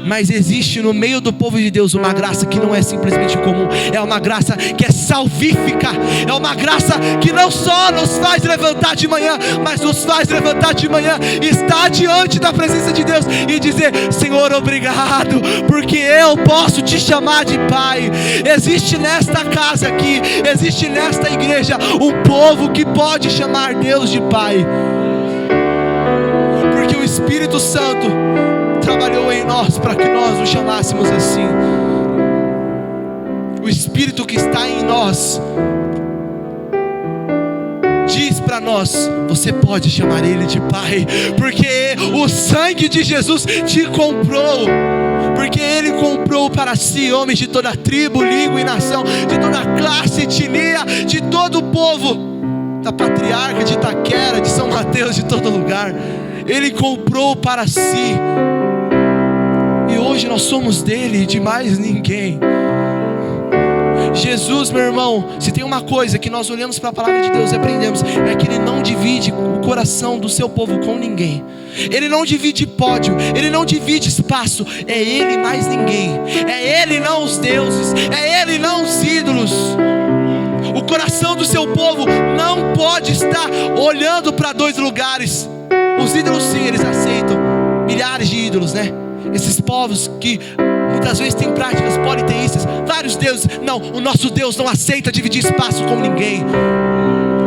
Mas existe no meio do povo de Deus uma graça que não é simplesmente comum, é uma graça que é salvífica, é uma graça que não só nos faz levantar de manhã, mas nos faz levantar de manhã e estar diante da presença de Deus e dizer: Senhor, obrigado, porque eu posso te chamar de Pai. Existe nesta casa aqui, existe nesta igreja um povo que pode chamar Deus de Pai, porque o Espírito Santo trabalhou em nós para que nós o chamássemos assim. O Espírito que está em nós diz para nós: você pode chamar Ele de Pai, porque o sangue de Jesus te comprou, porque Ele comprou para si homens de toda tribo, língua e nação, de toda classe, etnia, de todo o povo, da patriarca de Itaquera, de São Mateus, de todo lugar. Ele comprou para si. E hoje nós somos dele e de mais ninguém. Jesus, meu irmão, se tem uma coisa que nós olhamos para a palavra de Deus e aprendemos, é que Ele não divide o coração do seu povo com ninguém. Ele não divide pódio, Ele não divide espaço. É Ele mais ninguém. É Ele, não os deuses. É Ele, não os ídolos. O coração do seu povo não pode estar olhando para dois lugares. Os ídolos, sim, eles aceitam milhares de ídolos, né? Esses povos que muitas vezes têm práticas politeístas, vários deuses. Não, o nosso Deus não aceita dividir espaço com ninguém.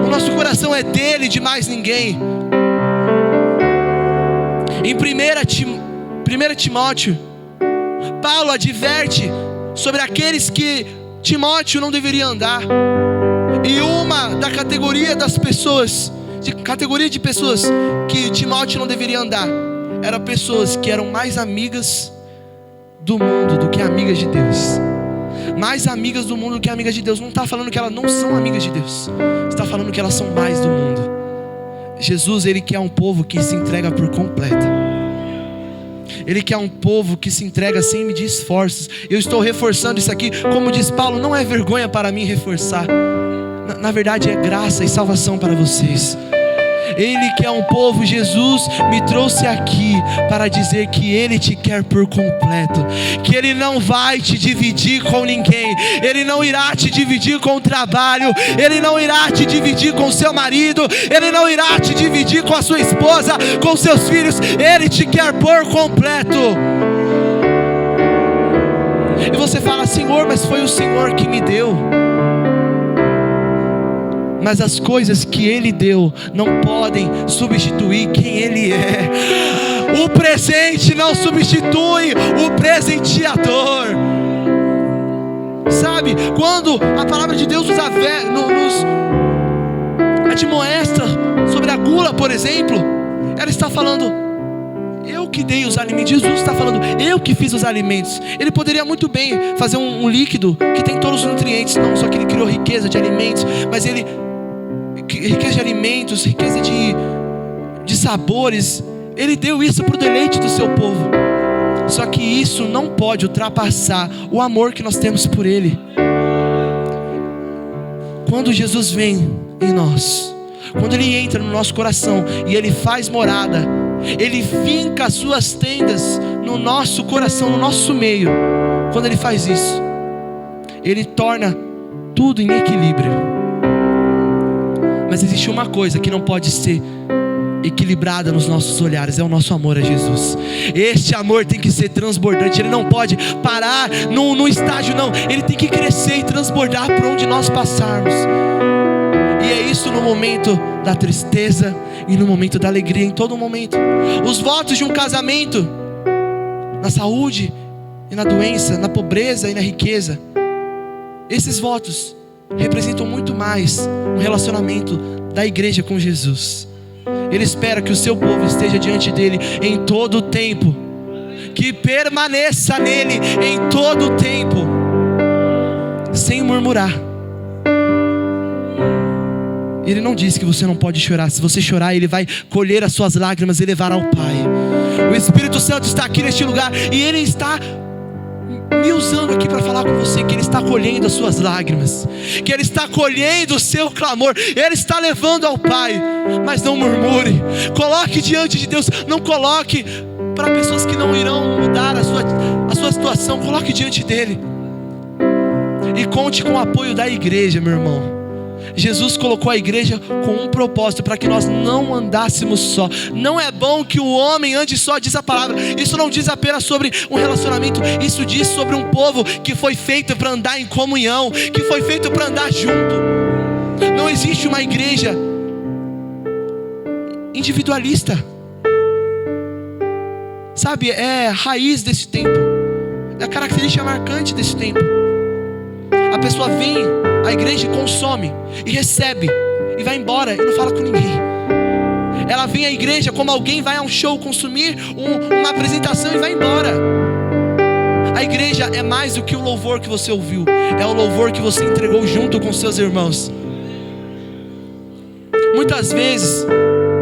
O nosso coração é dele, de mais ninguém. Em 1 Timóteo, Paulo adverte sobre aqueles que Timóteo não deveria andar. E uma da categoria das pessoas, categoria de pessoas que Timóteo não deveria andar, eram pessoas que eram mais amigas do mundo do que amigas de Deus. Mais amigas do mundo do que amigas de Deus. Não está falando que elas não são amigas de Deus, está falando que elas são mais do mundo. Jesus, Ele quer um povo que se entrega por completo. Ele quer um povo que se entrega sem medir esforços. Eu estou reforçando isso aqui, como diz Paulo, não é vergonha para mim reforçar. Na verdade é graça e salvação para vocês. Ele quer um povo. Jesus me trouxe aqui para dizer que Ele te quer por completo, que Ele não vai te dividir com ninguém. Ele não irá te dividir com o trabalho, Ele não irá te dividir com seu marido, Ele não irá te dividir com a sua esposa, com seus filhos. Ele te quer por completo. E você fala: Senhor, mas foi o Senhor que me deu. Mas as coisas que Ele deu não podem substituir quem Ele é. O presente não substitui o presenteador. Sabe, quando a palavra de Deus nos admoesta sobre a gula, por exemplo, ela está falando: eu que dei os alimentos. Jesus está falando: eu que fiz os alimentos. Ele poderia muito bem fazer um líquido que tem todos os nutrientes. Não, só que Ele criou riqueza de alimentos, mas Ele riqueza de alimentos, riqueza de sabores. Ele deu isso para o deleite do seu povo. Só que isso não pode ultrapassar o amor que nós temos por Ele. Quando Jesus vem em nós, quando Ele entra no nosso coração e Ele faz morada, Ele finca as suas tendas no nosso coração, no nosso meio. Quando Ele faz isso, Ele torna tudo em equilíbrio. Mas existe uma coisa que não pode ser equilibrada nos nossos olhares, é o nosso amor a Jesus. Este amor tem que ser transbordante. Ele não pode parar num estágio, não. Ele tem que crescer e transbordar por onde nós passarmos. E é isso no momento da tristeza e no momento da alegria, em todo momento. Os votos de um casamento, na saúde e na doença, na pobreza e na riqueza, esses votos representam muito mais um relacionamento da igreja com Jesus. Ele espera que o seu povo esteja diante dele em todo o tempo, que permaneça nele em todo o tempo, sem murmurar. Ele não diz que você não pode chorar. Se você chorar, Ele vai colher as suas lágrimas e levar ao Pai. O Espírito Santo está aqui neste lugar e Ele está me usando aqui para falar com você que Ele está colhendo as suas lágrimas, que Ele está colhendo o seu clamor, Ele está levando ao Pai. Mas não murmure, coloque diante de Deus. Não coloque para pessoas que não irão mudar a sua situação. Coloque diante dEle e conte com o apoio da igreja, meu irmão. Jesus colocou a igreja com um propósito, para que nós não andássemos só. Não é bom que o homem ande só, diz a palavra. Isso não diz apenas sobre um relacionamento, isso diz sobre um povo que foi feito para andar em comunhão, que foi feito para andar junto. Não existe uma igreja individualista, sabe? É a raiz desse tempo, é a característica marcante desse tempo. A pessoa vem à igreja e consome, e recebe, e vai embora, e não fala com ninguém. Ela vem à igreja como alguém vai a um show consumir uma apresentação e vai embora. A igreja é mais do que o louvor que você ouviu, é o louvor que você entregou junto com seus irmãos. Muitas vezes,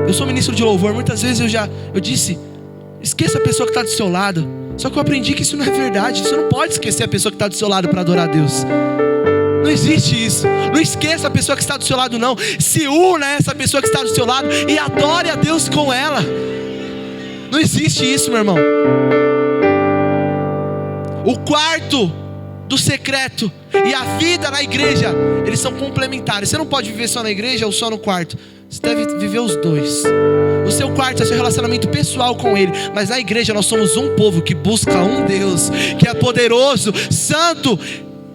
eu sou ministro de louvor, muitas vezes eu disse, esqueça a pessoa que está do seu lado. Só que eu aprendi que isso não é verdade. Você não pode esquecer a pessoa que está do seu lado para adorar a Deus. Não existe isso. Não esqueça a pessoa que está do seu lado, não. Se una a essa pessoa que está do seu lado e adore a Deus com ela. Não existe isso, meu irmão. O quarto do secreto e a vida na igreja, eles são complementares. Você não pode viver só na igreja ou só no quarto. Você deve viver os dois. O seu quarto é seu relacionamento pessoal com Ele, mas na igreja nós somos um povo que busca um Deus, que é poderoso, santo,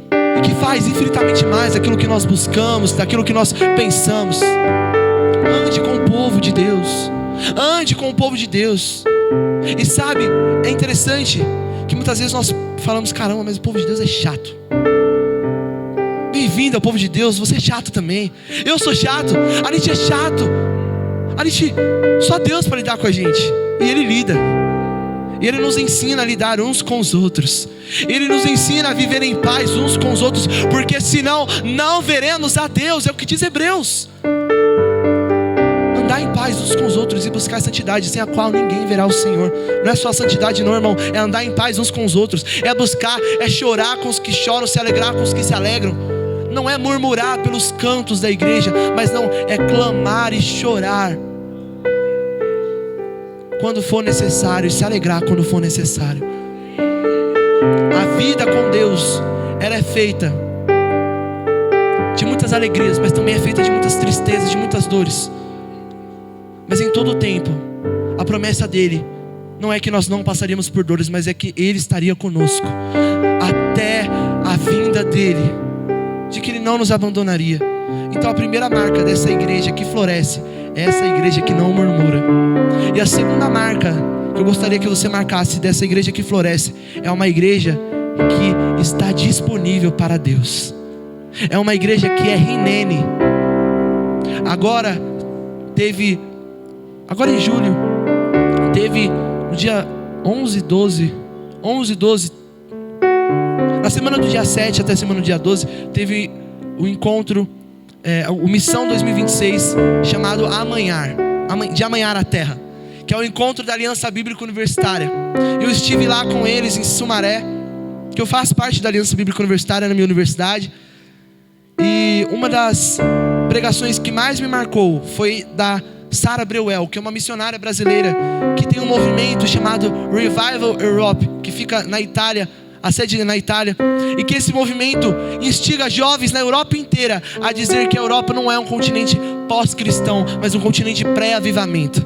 e que faz infinitamente mais daquilo que nós buscamos, daquilo que nós pensamos. Ande com o povo de Deus. Ande com o povo de Deus. E sabe, é interessante que muitas vezes nós falamos, caramba, mas o povo de Deus é chato. Bem-vindo ao povo de Deus, você é chato também. Eu sou chato, a gente é chato. A gente, só Deus para lidar com a gente. E Ele lida. E Ele nos ensina a lidar uns com os outros. Ele nos ensina a viver em paz uns com os outros, porque senão não veremos a Deus. É o que diz Hebreus. Andar em paz uns com os outros e buscar a santidade, sem a qual ninguém verá o Senhor. Não é só a santidade não, irmão. É andar em paz uns com os outros. É buscar, é chorar com os que choram, se alegrar com os que se alegram. Não é murmurar pelos cantos da igreja, mas não, é clamar e chorar quando for necessário, e se alegrar quando for necessário. A vida com Deus, ela é feita de muitas alegrias, mas também é feita de muitas tristezas, de muitas dores. Mas em todo o tempo, a promessa dele não é que nós não passaríamos por dores, mas é que Ele estaria conosco até a vinda dele, de que Ele não nos abandonaria. Então a primeira marca dessa igreja que floresce é essa igreja que não murmura. E a segunda marca que eu gostaria que você marcasse dessa igreja que floresce é uma igreja que está disponível para Deus. É uma igreja que é Rinene. Agora em julho, teve no dia 11/12, na semana do dia 7 até a semana do dia 12, teve o encontro o Missão 2026, chamado de Amanhar a Terra, que é o encontro da Aliança Bíblica Universitária. Eu estive lá com eles em Sumaré, que eu faço parte da Aliança Bíblica Universitária na minha universidade. E uma das pregações que mais me marcou foi da Sarah Breuel, que é uma missionária brasileira que tem um movimento chamado Revival Europe, que fica na Itália, a sede na Itália, e que esse movimento instiga jovens na Europa inteira a dizer que a Europa não é um continente pós-cristão, mas um continente pré-avivamento.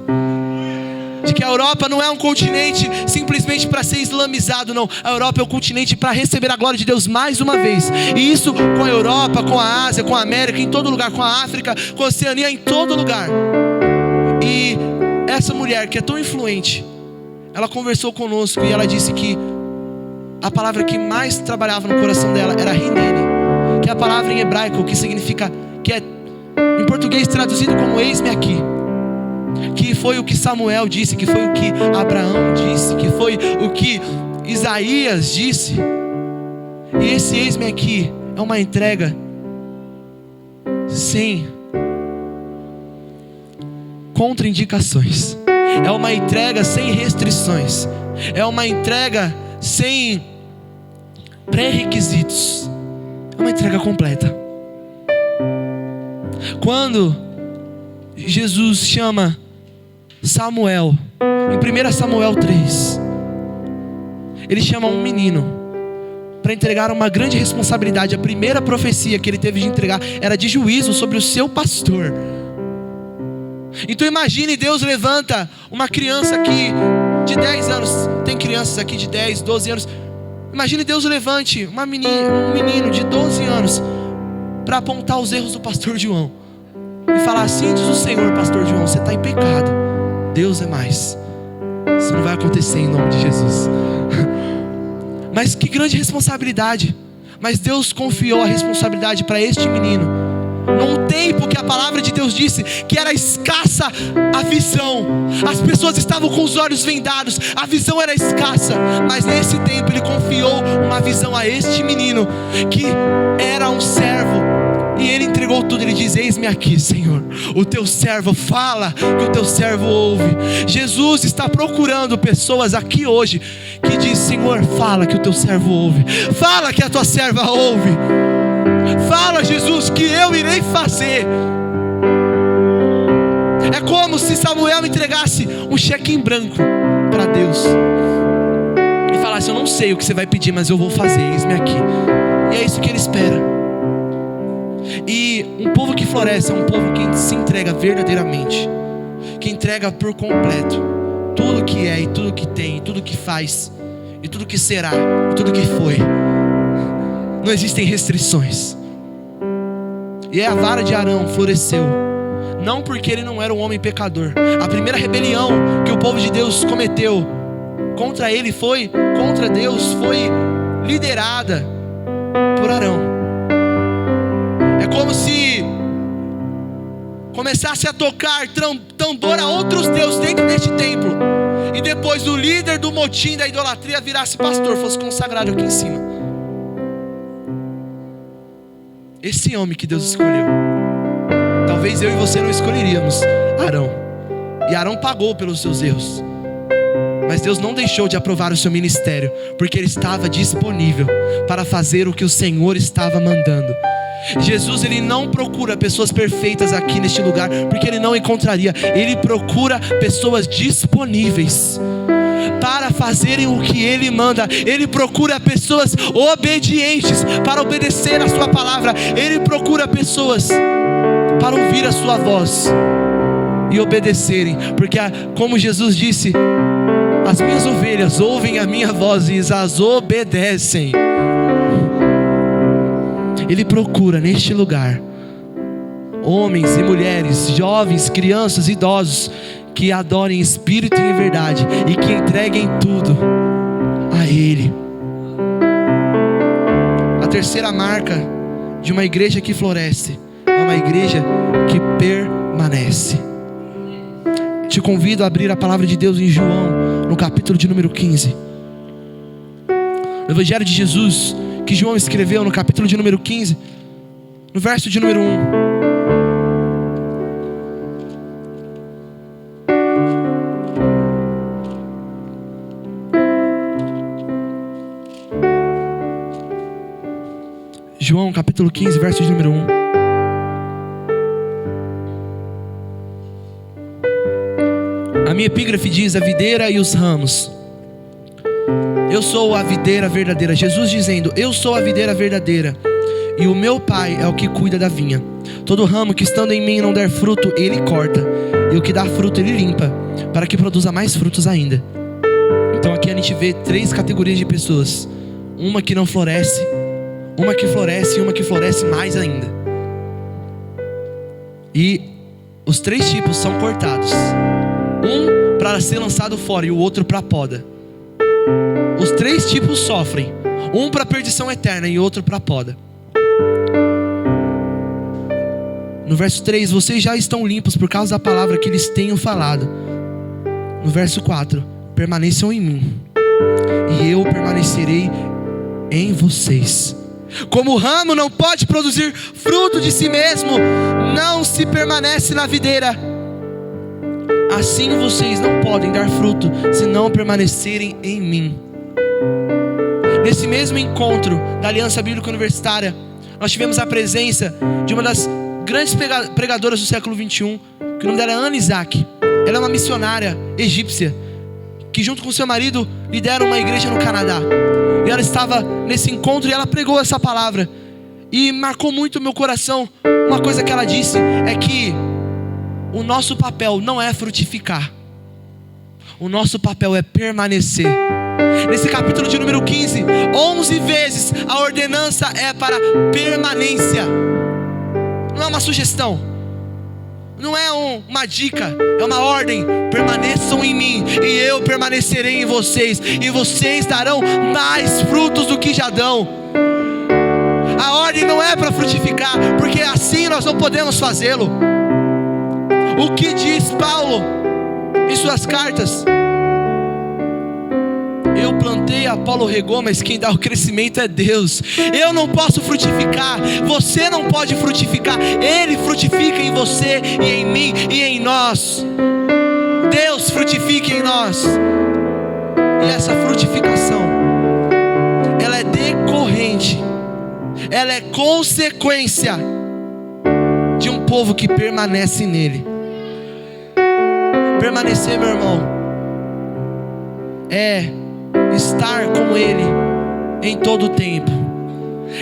De que a Europa não é um continente simplesmente para ser islamizado, não. A Europa é um continente para receber a glória de Deus mais uma vez. E isso com a Europa, com a Ásia, com a América, em todo lugar, com a África, com a Oceania, em todo lugar. E essa mulher que é tão influente, ela conversou conosco e ela disse que a palavra que mais trabalhava no coração dela era Hinene, que é a palavra em hebraico que significa, que é em português traduzido como eis-me aqui, que foi o que Samuel disse, que foi o que Abraão disse, que foi o que Isaías disse. E esse eis-me aqui é uma entrega sem contraindicações, é uma entrega sem restrições, é uma entrega sem pré-requisitos, é uma entrega completa. Quando Jesus chama Samuel, em 1 Samuel 3, ele chama um menino para entregar uma grande responsabilidade. A primeira profecia que ele teve de entregar era de juízo sobre o seu pastor. Então imagine, Deus levanta uma criança aqui de 10 anos, tem crianças aqui de 10, 12 anos. Imagine Deus levante um menino de 12 anos para apontar os erros do pastor João e falar assim: diz o Senhor, pastor João, você está em pecado, Deus é mais. Isso não vai acontecer em nome de Jesus. Mas que grande responsabilidade. Mas Deus confiou a responsabilidade para este menino num tempo que a palavra de Deus disse que era escassa a visão. As pessoas estavam com os olhos vendados, a visão era escassa. Mas nesse tempo ele confiou uma visão a este menino, que era um servo. E ele entregou tudo. Ele diz: eis-me aqui, Senhor, o teu servo. Fala que o teu servo ouve. Jesus está procurando pessoas aqui hoje que diz: Senhor, fala que o teu servo ouve. Fala que a tua serva ouve. Fala, Jesus, que eu irei fazer. É como se Samuel entregasse um cheque em branco para Deus e falasse: eu não sei o que você vai pedir, mas eu vou fazer, eis-me aqui. E é isso que ele espera. E um povo que floresce é um povo que se entrega verdadeiramente, que entrega por completo tudo que é, e tudo que tem, e tudo que faz, e tudo que será, e tudo que foi. Não existem restrições. E a vara de Arão floresceu, não porque ele não era um homem pecador. A primeira rebelião que o povo de Deus cometeu contra ele foi, contra Deus, foi liderada por Arão. É como se começasse a tocar tambor a outros deuses dentro deste templo, e depois o líder do motim da idolatria virasse pastor, fosse consagrado aqui em cima. Esse homem que Deus escolheu, talvez eu e você não escolheríamos Arão. E Arão pagou pelos seus erros, mas Deus não deixou de aprovar o seu ministério, porque ele estava disponível para fazer o que o Senhor estava mandando. Jesus, ele não procura pessoas perfeitas aqui neste lugar, porque ele não encontraria. Ele procura pessoas disponíveis para fazerem o que ele manda. Ele procura pessoas obedientes para obedecer a sua palavra. Ele procura pessoas para ouvir a sua voz e obedecerem, porque como Jesus disse: as minhas ovelhas ouvem a minha voz e as obedecem. Ele procura neste lugar homens e mulheres, jovens, crianças, idosos, que adorem em espírito e em verdade, e que entreguem tudo a Ele. A terceira marca de uma igreja que floresce é uma igreja que permanece. Te convido a abrir a palavra de Deus em João, no capítulo de número 15. O Evangelho de Jesus que João escreveu no capítulo de número 15, no verso de número 1. João, capítulo 15, verso de número 1. A minha epígrafe diz: a videira e os ramos. Eu sou a videira verdadeira. Jesus dizendo: eu sou a videira verdadeira, e o meu Pai é o que cuida da vinha. Todo ramo que estando em mim não der fruto, Ele corta, e o que dá fruto Ele limpa, para que produza mais frutos ainda. Então aqui a gente vê 3 categorias de pessoas: uma que não floresce, uma que floresce e uma que floresce mais ainda. E os 3 tipos são cortados, um para ser lançado fora e o outro para a poda. Os 3 tipos sofrem, um para perdição eterna e outro para a poda. No verso 3, vocês já estão limpos por causa da palavra que lhes tenho falado. No verso 4, permaneçam em mim, e eu permanecerei em vocês. Como o ramo não pode produzir fruto de si mesmo, não se permanece na videira, assim vocês não podem dar fruto se não permanecerem em mim. Nesse mesmo encontro da Aliança Bíblica Universitária, nós tivemos a presença de uma das grandes pregadoras do século 21, que o nome dela é Ana Isaac. Ela é uma missionária egípcia, que junto com seu marido lidera uma igreja no Canadá. E ela estava nesse encontro e ela pregou essa palavra. E marcou muito o meu coração. Uma coisa que ela disse é que o nosso papel não é frutificar, o nosso papel é permanecer. Nesse capítulo de número 15, 11 vezes a ordenança é para permanência. Não é uma sugestão, não é uma dica, é uma ordem. Permaneçam em mim e eu permanecerei em vocês, e vocês darão mais frutos do que já dão. A ordem não é para frutificar, porque assim nós não podemos fazê-lo. O que diz Paulo em suas cartas? Eu plantei, Apolo regou, mas quem dá o crescimento é Deus. Eu não posso frutificar, você não pode frutificar. Ele frutifica em você e em mim e em nós. Deus frutifica em nós. E essa frutificação, ela é decorrente, ela é consequência de um povo que permanece nele. Permanecer, meu irmão, é estar com Ele em todo o tempo.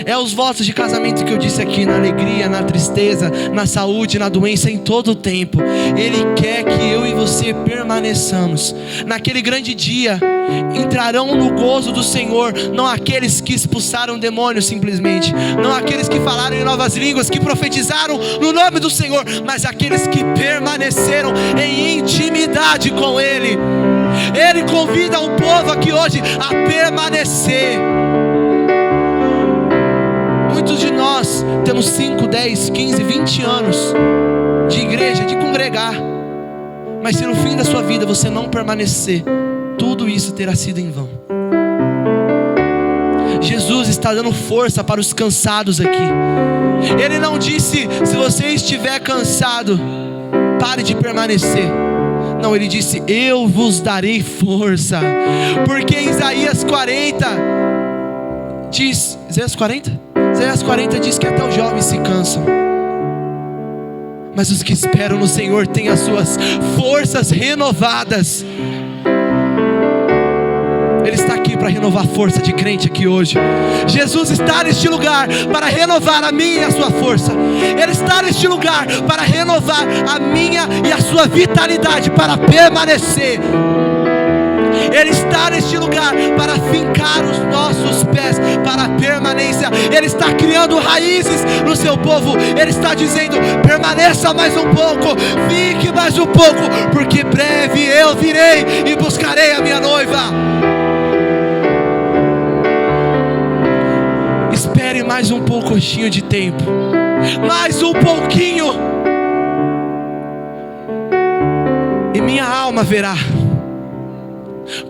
É os votos de casamento que eu disse aqui, na alegria, na tristeza, na saúde, na doença, em todo o tempo. Ele quer que eu e você permaneçamos. Naquele grande dia entrarão no gozo do Senhor, não aqueles que expulsaram demônios simplesmente, não aqueles que falaram em novas línguas, que profetizaram no nome do Senhor, mas aqueles que permaneceram em intimidade com Ele. Ele convida o povo aqui hoje a permanecer. Muitos de nós temos 5, 10, 15, 20 anos de igreja, de congregar, mas se no fim da sua vida você não permanecer, tudo isso terá sido em vão. Jesus está dando força para os cansados aqui. Ele não disse: se você estiver cansado, pare de permanecer. Não, ele disse: eu vos darei força. Porque em Isaías 40 diz, Isaías 40 diz que até os jovens se cansam, mas os que esperam no Senhor têm as suas forças renovadas. Ele está aqui para renovar a força de crente aqui hoje. Jesus está neste lugar para renovar a minha e a sua força. Ele está neste lugar para renovar a minha e a sua vitalidade, para permanecer. Ele está neste lugar para fincar os nossos pés para a permanência. Ele está criando raízes no seu povo. Ele está dizendo: permaneça mais um pouco, fique mais um pouco, porque breve eu virei e buscarei a minha noiva. Espere mais um pouquinho de tempo, mais um pouquinho, e minha alma verá.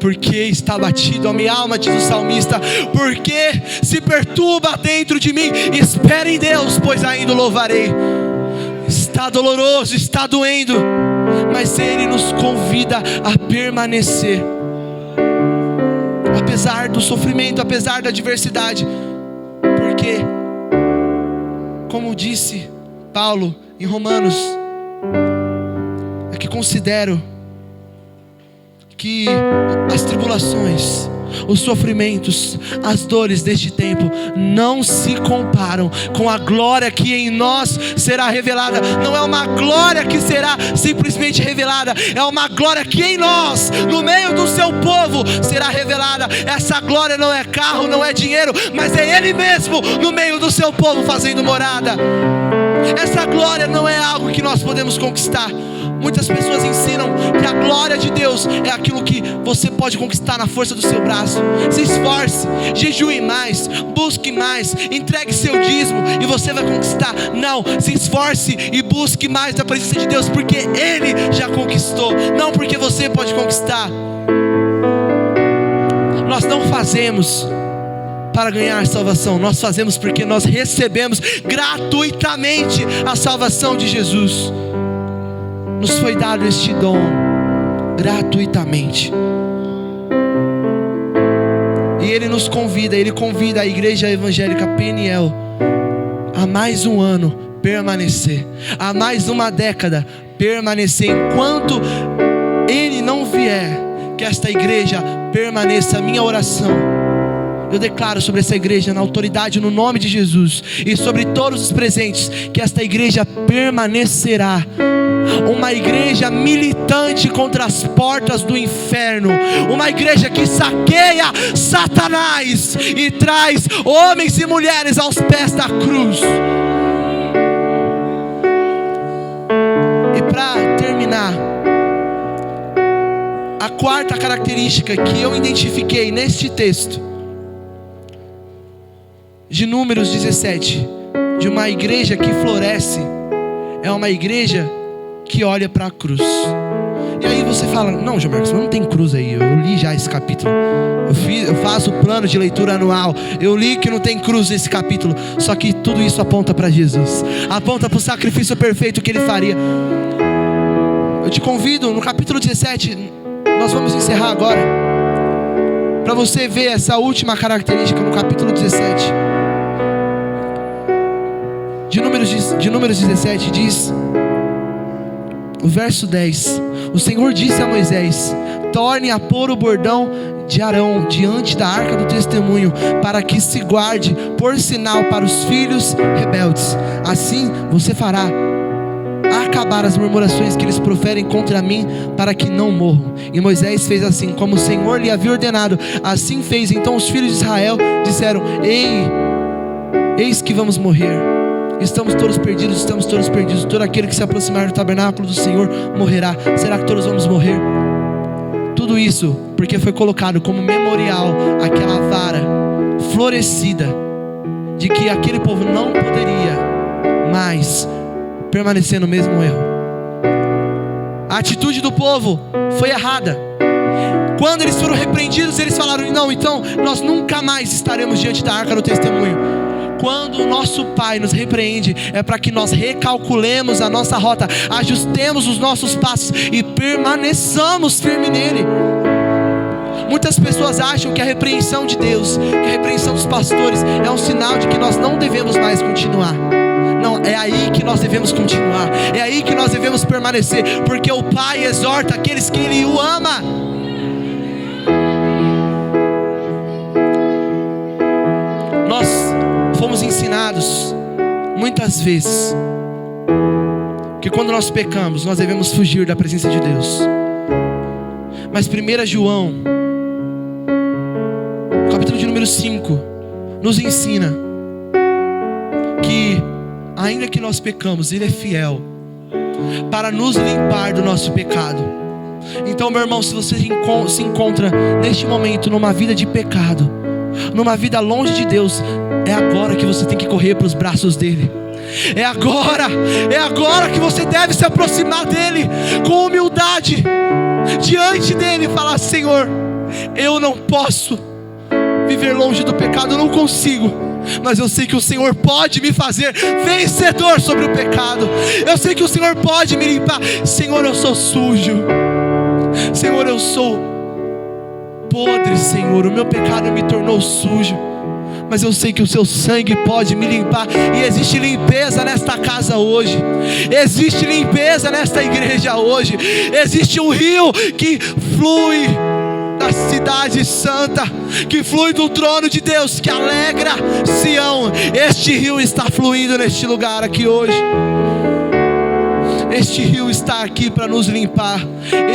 Porque está batido a minha alma, diz o salmista, porque se perturba dentro de mim. Espere em Deus, pois ainda o louvarei. Está doloroso, está doendo, mas Ele nos convida a permanecer, apesar do sofrimento, apesar da adversidade. Porque como disse Paulo em Romanos, é que considero que as tribulações, os sofrimentos, as dores deste tempo não se comparam com a glória que em nós será revelada. Não é uma glória que será simplesmente revelada, é uma glória que em nós, no meio do seu povo, será revelada. Essa glória não é carro, não é dinheiro, mas é Ele mesmo no meio do seu povo fazendo morada. Essa glória não é algo que nós podemos conquistar. Muitas pessoas ensinam que a glória de Deus é aquilo que você pode conquistar na força do seu braço. Se esforce, jejue mais, busque mais, entregue seu dízimo e você vai conquistar. Não, se esforce e busque mais da presença de Deus, porque Ele já conquistou, não porque você pode conquistar. Nós não fazemos para ganhar salvação, nós fazemos porque nós recebemos gratuitamente a salvação de Jesus. Nos foi dado este dom gratuitamente. E Ele nos convida, Ele convida a Igreja Evangélica Peniel a mais um ano permanecer, a mais uma década permanecer. Enquanto Ele não vier, que esta igreja permaneça. A minha oração, eu declaro sobre essa igreja, na autoridade, no nome de Jesus, e sobre todos os presentes, que esta igreja permanecerá uma igreja militante contra as portas do inferno, uma igreja que saqueia Satanás e traz homens e mulheres aos pés da cruz. E para terminar, a quarta característica que eu identifiquei neste texto de Números 17, de uma igreja que floresce, é uma igreja que olha para a cruz. E aí você fala: não, João Marcos, não tem cruz aí, eu li já esse capítulo, eu faço o plano de leitura anual, eu li que não tem cruz nesse capítulo. Só que tudo isso aponta para Jesus, aponta para o sacrifício perfeito que Ele faria. Eu te convido, no capítulo 17, nós vamos encerrar agora, para você ver essa última característica no capítulo 17 de Números 17, diz o verso 10: o Senhor disse a Moisés: torne a pôr o bordão de Arão diante da arca do testemunho, para que se guarde por sinal para os filhos rebeldes. Assim você fará acabar as murmurações que eles proferem contra mim, para que não morram. E Moisés fez assim como o Senhor lhe havia ordenado. Assim fez. Então os filhos de Israel disseram: eis que vamos morrer. Estamos todos perdidos, estamos todos perdidos. Todo aquele que se aproximar do tabernáculo do Senhor morrerá. Será que todos vamos morrer? Tudo isso porque foi colocado como memorial aquela vara florescida de que aquele povo não poderia mais permanecer no mesmo erro. A atitude do povo foi errada. Quando eles foram repreendidos, eles falaram: não, então nós nunca mais estaremos diante da arca do testemunho. Quando o nosso Pai nos repreende, é para que nós recalculemos a nossa rota, ajustemos os nossos passos e permaneçamos firmes nele. Muitas pessoas acham que a repreensão de Deus, que a repreensão dos pastores é um sinal de que nós não devemos mais continuar. Não, é aí que nós devemos continuar, é aí que nós devemos permanecer, porque o Pai exorta aqueles que Ele o ama. Nós fomos ensinados muitas vezes que quando nós pecamos, nós devemos fugir da presença de Deus. Mas 1 João, capítulo de número 5, nos ensina que ainda que nós pecamos, Ele é fiel para nos limpar do nosso pecado. Então, meu irmão, se você se encontra neste momento numa vida de pecado, numa vida longe de Deus, é agora que você tem que correr para os braços dele. É agora que você deve se aproximar dele com humildade diante dele e falar: Senhor, eu não posso viver longe do pecado, eu não consigo, mas eu sei que o Senhor pode me fazer vencedor sobre o pecado. Eu sei que o Senhor pode me limpar. Senhor, eu sou sujo. Senhor, eu sou podre, Senhor. O meu pecado me tornou sujo. mas eu sei que o seu sangue pode me limpar. E existe limpeza nesta casa hoje, existe limpeza nesta igreja hoje. Existe um rio que flui da cidade santa, que flui do trono de Deus, que alegra Sião. Este rio está fluindo neste lugar aqui hoje. Este rio está aqui para nos limpar,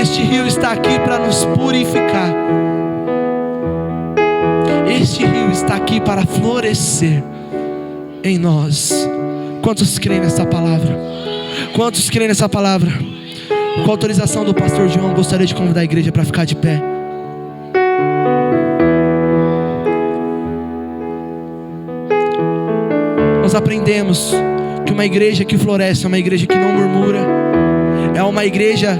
este rio está aqui para nos purificar. Este rio está aqui para florescer em nós. Quantos creem nessa palavra? Quantos creem nessa palavra? Com a autorização do pastor João, gostaria de convidar a igreja para ficar de pé. Nós aprendemos que uma igreja que floresce é uma igreja que não murmura, é uma igreja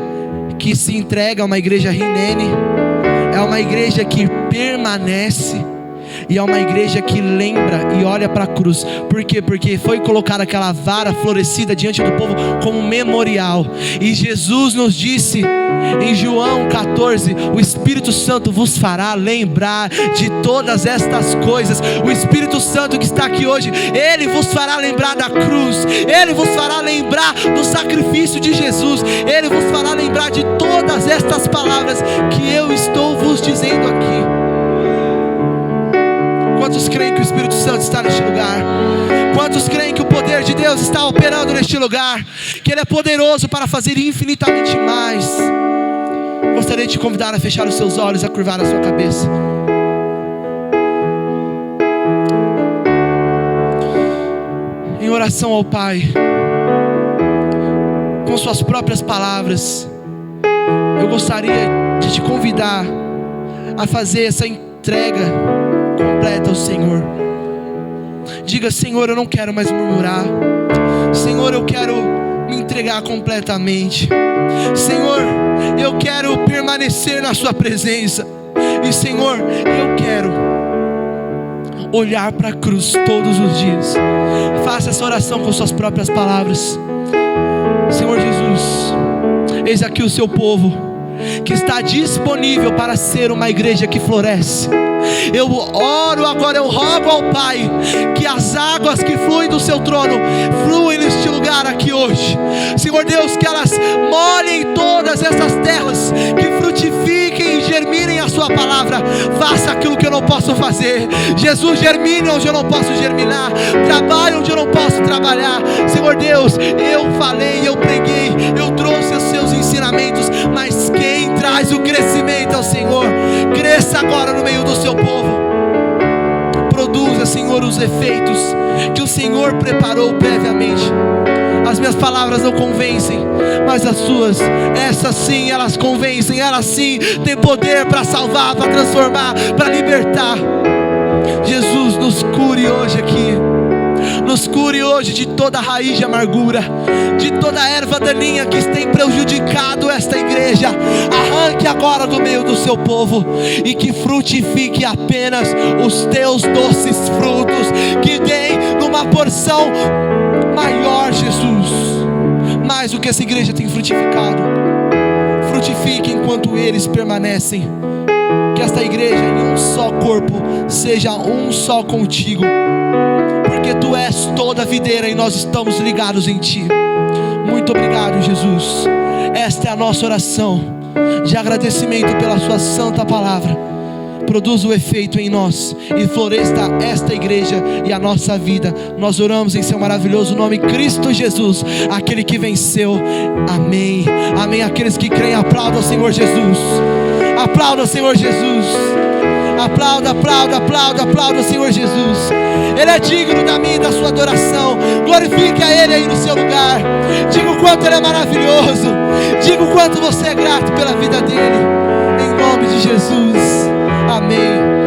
que se entrega, é uma igreja rinene, é uma igreja que permanece, e é uma igreja que lembra e olha para a cruz. Por quê? Porque foi colocada aquela vara florescida diante do povo como memorial. E Jesus nos disse em João 14: o Espírito Santo vos fará lembrar de todas estas coisas. O Espírito Santo que está aqui hoje, Ele vos fará lembrar da cruz, Ele vos fará lembrar do sacrifício de Jesus, Ele vos fará lembrar de todas estas palavras que eu estou vos dizendo aqui. Quantos creem que o Espírito Santo está neste lugar? Quantos creem que o poder de Deus está operando neste lugar? Que Ele é poderoso para fazer infinitamente mais? Gostaria de te convidar a fechar os seus olhos, a curvar a sua cabeça. Em oração ao Pai, com suas próprias palavras, eu gostaria de te convidar a fazer essa entrega completa ao Senhor. Diga: Senhor, eu não quero mais murmurar. Senhor, eu quero me entregar completamente. Senhor, eu quero permanecer na sua presença. E Senhor, eu quero olhar para a cruz todos os dias. Faça essa oração com suas próprias palavras. Senhor Jesus, eis aqui o seu povo, que está disponível para ser uma igreja que floresce. Eu oro agora, eu rogo ao Pai que as águas que fluem do seu trono fluem neste lugar aqui hoje. Senhor Deus, que elas molhem todas essas terras, que frutifiquem e germinem a sua palavra. Faça aquilo que eu não posso fazer. Jesus, germine onde eu não posso germinar, trabalhe onde eu não posso trabalhar. Senhor Deus, eu falei, eu preguei, eu trouxe os seus ensinamentos, mas quem traz o crescimento é o Senhor. Cresça agora no meio do seu povo. Produza, Senhor, os efeitos que o Senhor preparou previamente. As minhas palavras não convencem, mas as suas, essas sim, elas convencem. Elas sim têm poder para salvar, para transformar, para libertar. Jesus, nos cure hoje aqui. Nos cure hoje de toda raiz de amargura, de toda erva daninha que tem prejudicado esta igreja. Arranque agora do meio do seu povo, e que frutifique apenas os teus doces frutos, que deem numa porção maior, Jesus, mais do que essa igreja tem frutificado. Frutifique enquanto eles permanecem. Que esta igreja em um só corpo seja um só contigo, porque Tu és toda a videira e nós estamos ligados em Ti. Muito obrigado, Jesus. Esta é a nossa oração de agradecimento pela Sua santa palavra. Produza o efeito em nós e floresça esta igreja e a nossa vida. Nós oramos em Seu maravilhoso nome, Cristo Jesus, aquele que venceu. Amém. Amém. Aqueles que creem, aplaudam o Senhor Jesus. Aplauda o Senhor Jesus. Aplauda, aplauda, aplauda, aplauda o Senhor Jesus. Ele é digno da minha e da sua adoração. Glorifique a Ele aí no seu lugar. Diga o quanto Ele é maravilhoso. Diga o quanto você é grato pela vida dEle. Em nome de Jesus. Amém.